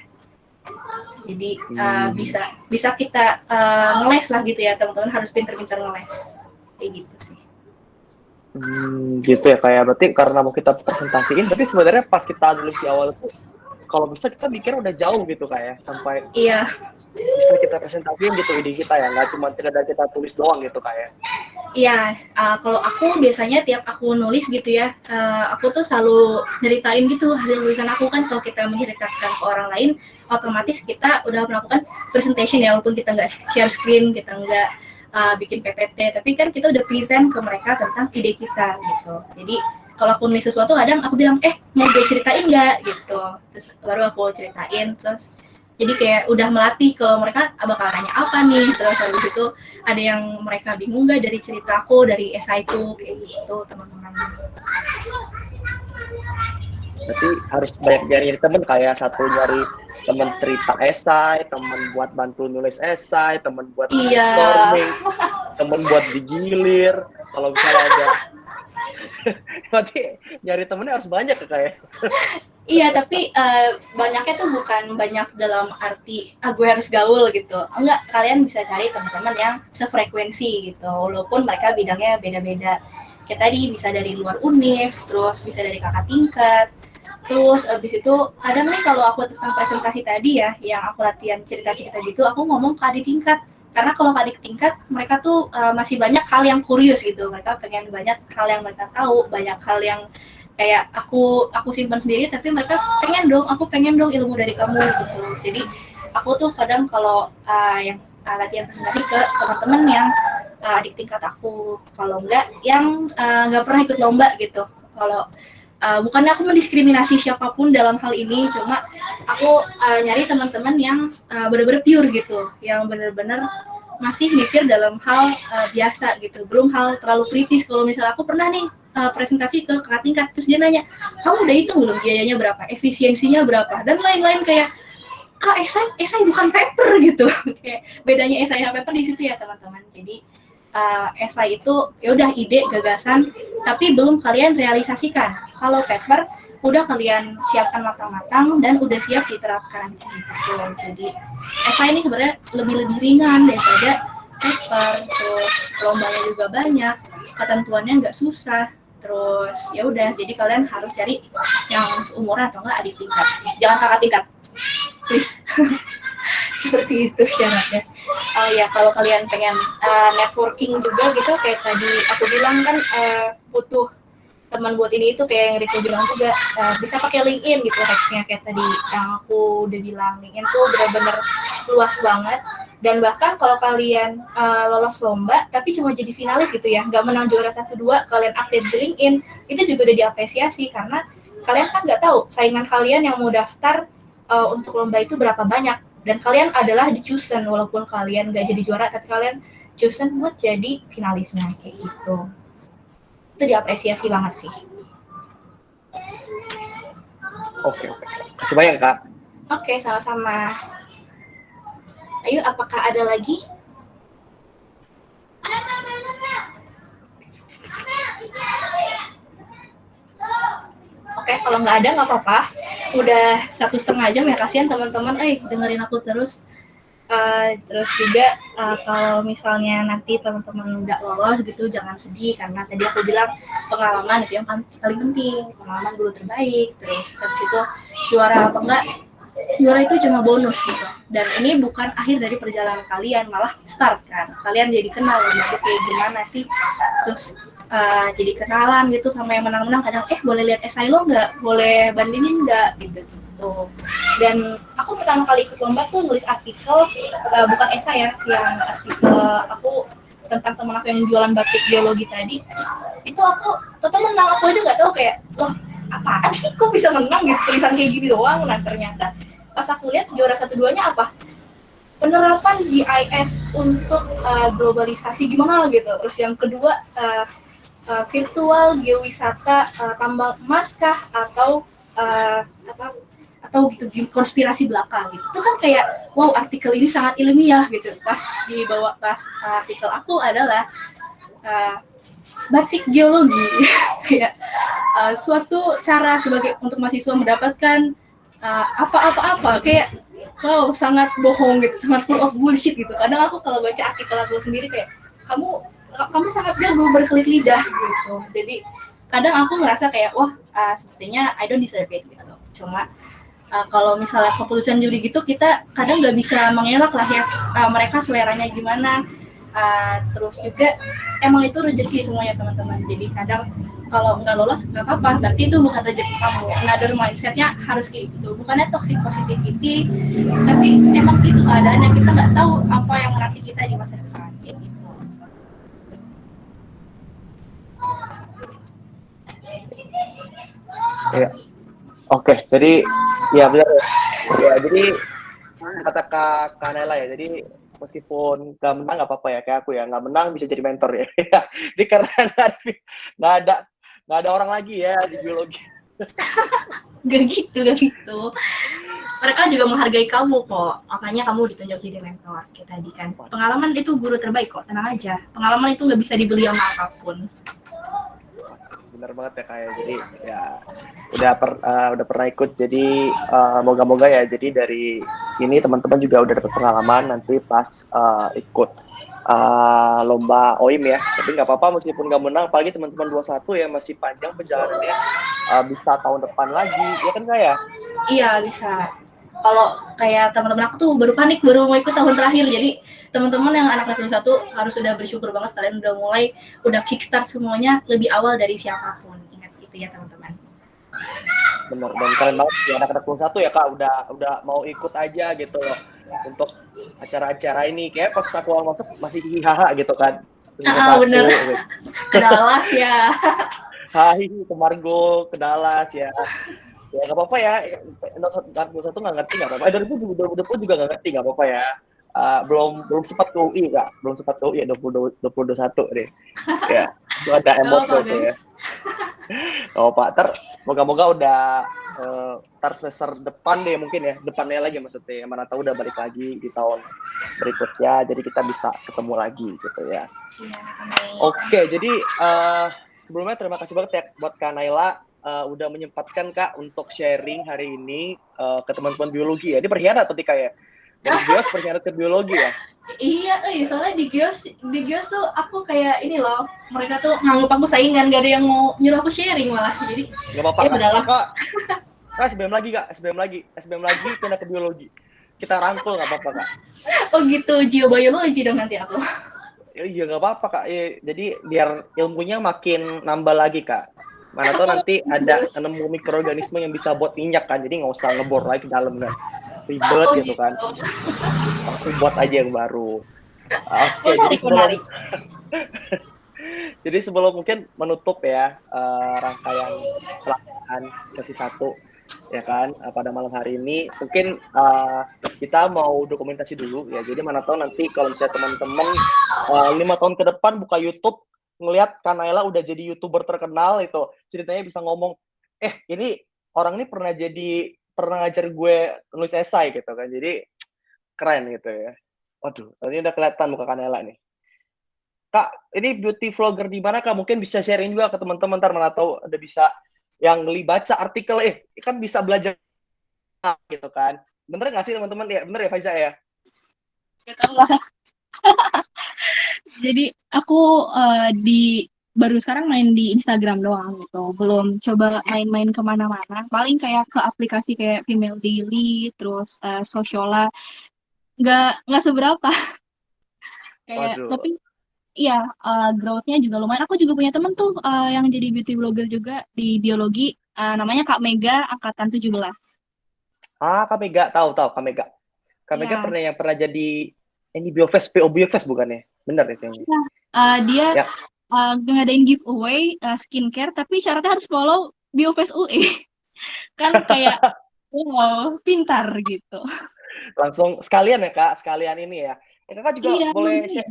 Jadi bisa kita ngeles lah gitu ya teman-teman, harus pinter-pinter ngeles kayak gitu sih. Gitu ya, kayak berarti karena mau kita presentasiin, tapi sebenarnya pas kita nulis di awal tuh kalau bisa kita mikirnya udah jauh gitu kayak sampai bisa kita presentasiin gitu ide kita ya, nggak cuma sekedar kita tulis doang gitu kayak. Iya, kalau aku biasanya tiap aku nulis gitu ya, aku tuh selalu nyeritain gitu hasil tulisan aku kan. Kalau kita menceritakan ke orang lain, otomatis kita udah melakukan presentation ya, walaupun kita nggak share screen, kita nggak bikin PPT, tapi kan kita udah present ke mereka tentang ide kita gitu. Jadi kalau aku nulis sesuatu, kadang aku bilang, mau gue ceritain nggak gitu, terus baru aku ceritain. Terus jadi kayak udah melatih kalau mereka bakal nanya apa nih, terus habis itu ada yang mereka bingung nggak dari ceritaku, dari esaiku, kayak gitu teman-teman. Berarti harus banyak nyari temen, kayak satu nyari temen cerita esai, temen buat bantu nulis esai, temen buat brainstorming, temen buat digilir. Kalau misalnya ada, berarti nyari temennya harus banyak ya kayak. Iya, tapi banyaknya tuh bukan banyak dalam arti gue harus gaul gitu. Enggak, kalian bisa cari teman-teman yang sefrekuensi gitu, walaupun mereka bidangnya beda-beda. Kayak tadi bisa dari luar univ, terus bisa dari kakak tingkat. Terus abis itu kadang nih kalau aku tentang presentasi tadi ya, yang aku latihan cerita-cerita gitu, aku ngomong ke adik tingkat. Karena kalau ke adik tingkat, mereka tuh masih banyak hal yang kurius gitu. Mereka pengen banyak hal yang mereka tahu, banyak hal yang kayak aku simpan sendiri, tapi mereka aku pengen dong ilmu dari kamu gitu. Jadi aku tuh kadang kalau yang latihan presentasi ke teman-teman yang adik tingkat aku, kalau enggak yang nggak pernah ikut lomba gitu. Kalau bukannya aku mendiskriminasi siapapun dalam hal ini, cuma aku nyari teman-teman yang benar-benar pure gitu, yang benar-benar masih mikir dalam hal biasa gitu, belum hal terlalu kritis. Kalau misalnya aku pernah nih presentasi ke kakak tingkat, terus dia nanya, kamu udah hitung belum biayanya berapa, efisiensinya berapa, dan lain-lain, kayak kak esai bukan paper gitu. Kayak bedanya esai sama paper di situ ya teman-teman. Jadi esai itu ya udah ide, gagasan, tapi belum kalian realisasikan. Kalau paper udah kalian siapkan matang-matang dan udah siap diterapkan gitu. Jadi esai ini sebenarnya lebih ringan daripada paper. Terus lombanya juga banyak, ketentuannya nggak susah. Terus ya udah, jadi kalian harus cari yang seumuran atau enggak adik tingkat sih. Jangan kakak tingkat, please. seperti itu syaratnya. Oh ya, kalau kalian pengen networking juga gitu, kayak tadi aku bilang kan butuh teman buat ini itu, kayak yang Riko bilang juga, bisa pakai LinkedIn gitu hacksnya, kayak tadi yang aku udah bilang. LinkedIn tuh benar-benar luas banget, dan bahkan kalau kalian lolos lomba tapi cuma jadi finalis gitu ya, nggak menang juara 1-2, kalian update di LinkedIn, itu juga udah diapresiasi, karena kalian kan nggak tahu saingan kalian yang mau daftar untuk lomba itu berapa banyak, dan kalian adalah di chosen, walaupun kalian nggak jadi juara tapi kalian chosen buat jadi finalisnya, kayak gitu. Itu diapresiasi banget sih. Oke. Kasih banyak Kak. Oke, sama-sama. Ayo, apakah ada lagi? Oke, kalau nggak ada nggak apa-apa. Udah 1,5 jam ya, kasihan teman-teman. Dengerin aku terus. Terus juga kalau misalnya nanti teman-teman nggak lolos gitu, jangan sedih, karena tadi aku bilang pengalaman itu yang paling penting. Pengalaman guru terbaik, terus habis itu juara apa enggak, juara itu cuma bonus gitu. Dan ini bukan akhir dari perjalanan kalian, malah start kan. Kalian jadi kenal gitu kayak gimana sih, terus jadi kenalan gitu sama yang menang-menang. Kadang boleh lihat esai lo nggak, boleh bandingin nggak gitu. Dan aku pertama kali ikut lomba tuh nulis artikel, bukan esai ya, yang artikel aku tentang teman aku yang jualan batik geologi tadi. Itu aku total menang, aku aja nggak tahu, kayak loh apaan sih kok bisa menang gitu, tulisan kayak gini doang. Nah ternyata pas aku lihat juara 1-2-nya apa, penerapan GIS untuk globalisasi gimana gitu. Terus yang kedua virtual geowisata tambang emas kah, atau atau gitu konspirasi belaka gitu. Itu kan kayak wow, artikel ini sangat ilmiah gitu. Pas artikel aku adalah batik geologi kayak suatu cara sebagai untuk mahasiswa mendapatkan apa-apa, kayak wow, sangat bohong gitu, sangat full of bullshit gitu. Kadang aku kalau baca artikel aku sendiri kayak kamu sangat jago berkelit lidah gitu. Jadi kadang aku ngerasa kayak wah, sepertinya I don't deserve it gitu. Cuma kalau misalnya keputusan juri gitu, kita kadang nggak bisa mengelak lah ya, mereka seleranya gimana. Terus juga emang itu rezeki semuanya teman-teman. Jadi kadang kalau nggak lolos nggak apa-apa, berarti itu bukan rezeki kamu. Another mindsetnya harus kayak gitu, bukannya toxic positivity, tapi emang itu keadaannya, kita nggak tahu apa yang menanti kita di masa depan, kayak gitu. Ya. Oke, jadi ya benar ya. Jadi kata Kak Naila ya, jadi meskipun nggak menang nggak apa-apa ya, kayak aku ya, nggak menang bisa jadi mentor ya. Jadi karena nggak ada orang lagi ya di biologi. Gak gitu. Mereka juga menghargai kamu kok, makanya kamu ditunjuk jadi mentor. Kayak tadi kan, pengalaman itu guru terbaik kok, tenang aja. Pengalaman itu nggak bisa dibeli sama apapun. Benar banget ya kayak, jadi ya udah pernah ikut, jadi moga-moga ya, jadi dari ini teman-teman juga udah dapat pengalaman nanti pas ikut lomba OIM ya. Tapi nggak apa-apa meskipun nggak menang, apalagi teman-teman 21 ya, masih panjang perjalanannya, bisa tahun depan lagi ya kan Kak ya? Iya bisa. Kalau kayak teman-teman aku tuh baru panik, baru mau ikut tahun terakhir. Jadi teman-teman yang anak level 1 harus sudah bersyukur banget, kalian udah kickstart semuanya lebih awal dari siapapun. Ingat itu ya teman-teman. Bener, dan keren banget ya anak-anak level 1 ya Kak, udah mau ikut aja gitu loh untuk acara-acara ini. Kayak pas aku awal masuk masih hihaha gitu kan. Bener. Gitu. Ke Dallas ya. Hai, ke Margo, ke Dallas ya. Ya nggak apa-apa ya, anak 21 nggak ngerti nggak apa-apa. 2020 juga nggak ngerti, nggak apa-apa ya. Belum sempat ke UI Kak, belum sempat ke UI ya, 2021 deh. Ya, itu ada emot tuh ya. Oh Pak, moga-moga udah semester depan deh mungkin ya, depannya lagi maksudnya, mana tahu udah balik lagi di tahun berikutnya, jadi kita bisa ketemu lagi gitu ya. Oke, jadi sebelumnya terima kasih banget ya buat Kak Naila, udah menyempatkan Kak untuk sharing hari ini ke teman-teman biologi ya. Ini berkhianat berarti Kak ya? Dari Gios berkhianat ke biologi ya? Iya, soalnya di Gios tuh aku kayak ini loh, mereka tuh nganggap aku saingan, gak ada yang mau nyuruh aku sharing malah. Jadi nggak apa-apa Kak. SBM lagi Kak, SBM lagi pindah ke biologi. kita rangkul nggak apa-apa Kak. Oh gitu, geobiologi dong nanti aku. Iya nggak apa-apa Kak. Jadi biar ilmunya makin nambah lagi Kak. Mana tahu nanti ada Terus. nemu mikroorganisme yang bisa buat minyak kan. Jadi nggak usah ngebor lagi ke dalam kan. Ribet Oh gitu kan. Langsung buat aja yang baru. Oke, Menarik. jadi sebelum mungkin menutup ya rangkaian pelatihan sesi 1 ya kan pada malam hari ini mungkin kita mau dokumentasi dulu ya. Jadi mana tahu nanti kalau misalnya teman-teman 5 tahun ke depan buka YouTube ngelihat Kanaela udah jadi YouTuber terkenal itu ceritanya bisa ngomong ini orang ini pernah ngajar gue nulis esai gitu kan. Jadi keren gitu ya. Waduh, ini udah kelihatan muka Kanaela nih. Kak, ini beauty vlogger di mana Kak? Mungkin bisa sharing juga ke teman-teman ntar mana tahu ada bisa yang baca artikel kan bisa belajar gitu kan. Bener nggak sih teman-teman? Ya bener ya Faiza ya? Gak tahu lah. Jadi aku baru sekarang main di Instagram doang gitu. Belum coba main-main kemana-mana. Paling kayak ke aplikasi kayak Female Daily, terus Sociala. Nggak seberapa. Kayak, Waduh. tapi iya, growth-nya juga lumayan. Aku juga punya temen tuh yang jadi beauty blogger juga di biologi. Namanya Kak Mega, angkatan 17. Kak Mega, tahu Kak Mega. Kak Mega Ya. pernah jadi ini Biofest, PO Biofest bukannya? Bener ya kayaknya. Dia Ya. ngadain giveaway skincare, tapi syaratnya harus follow Biofest UE. Kan kayak, wow, pintar gitu. Langsung sekalian ya Kak, sekalian ini ya. Kakak juga Iya, boleh share.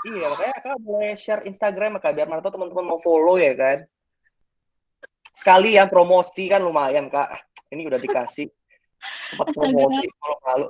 Iya, makanya Kakak boleh share Instagram Kak, biar mana tahu teman-teman mau follow ya kan. Sekalian promosi kan lumayan Kak. Ini udah dikasih tempat promosi, kalau malu.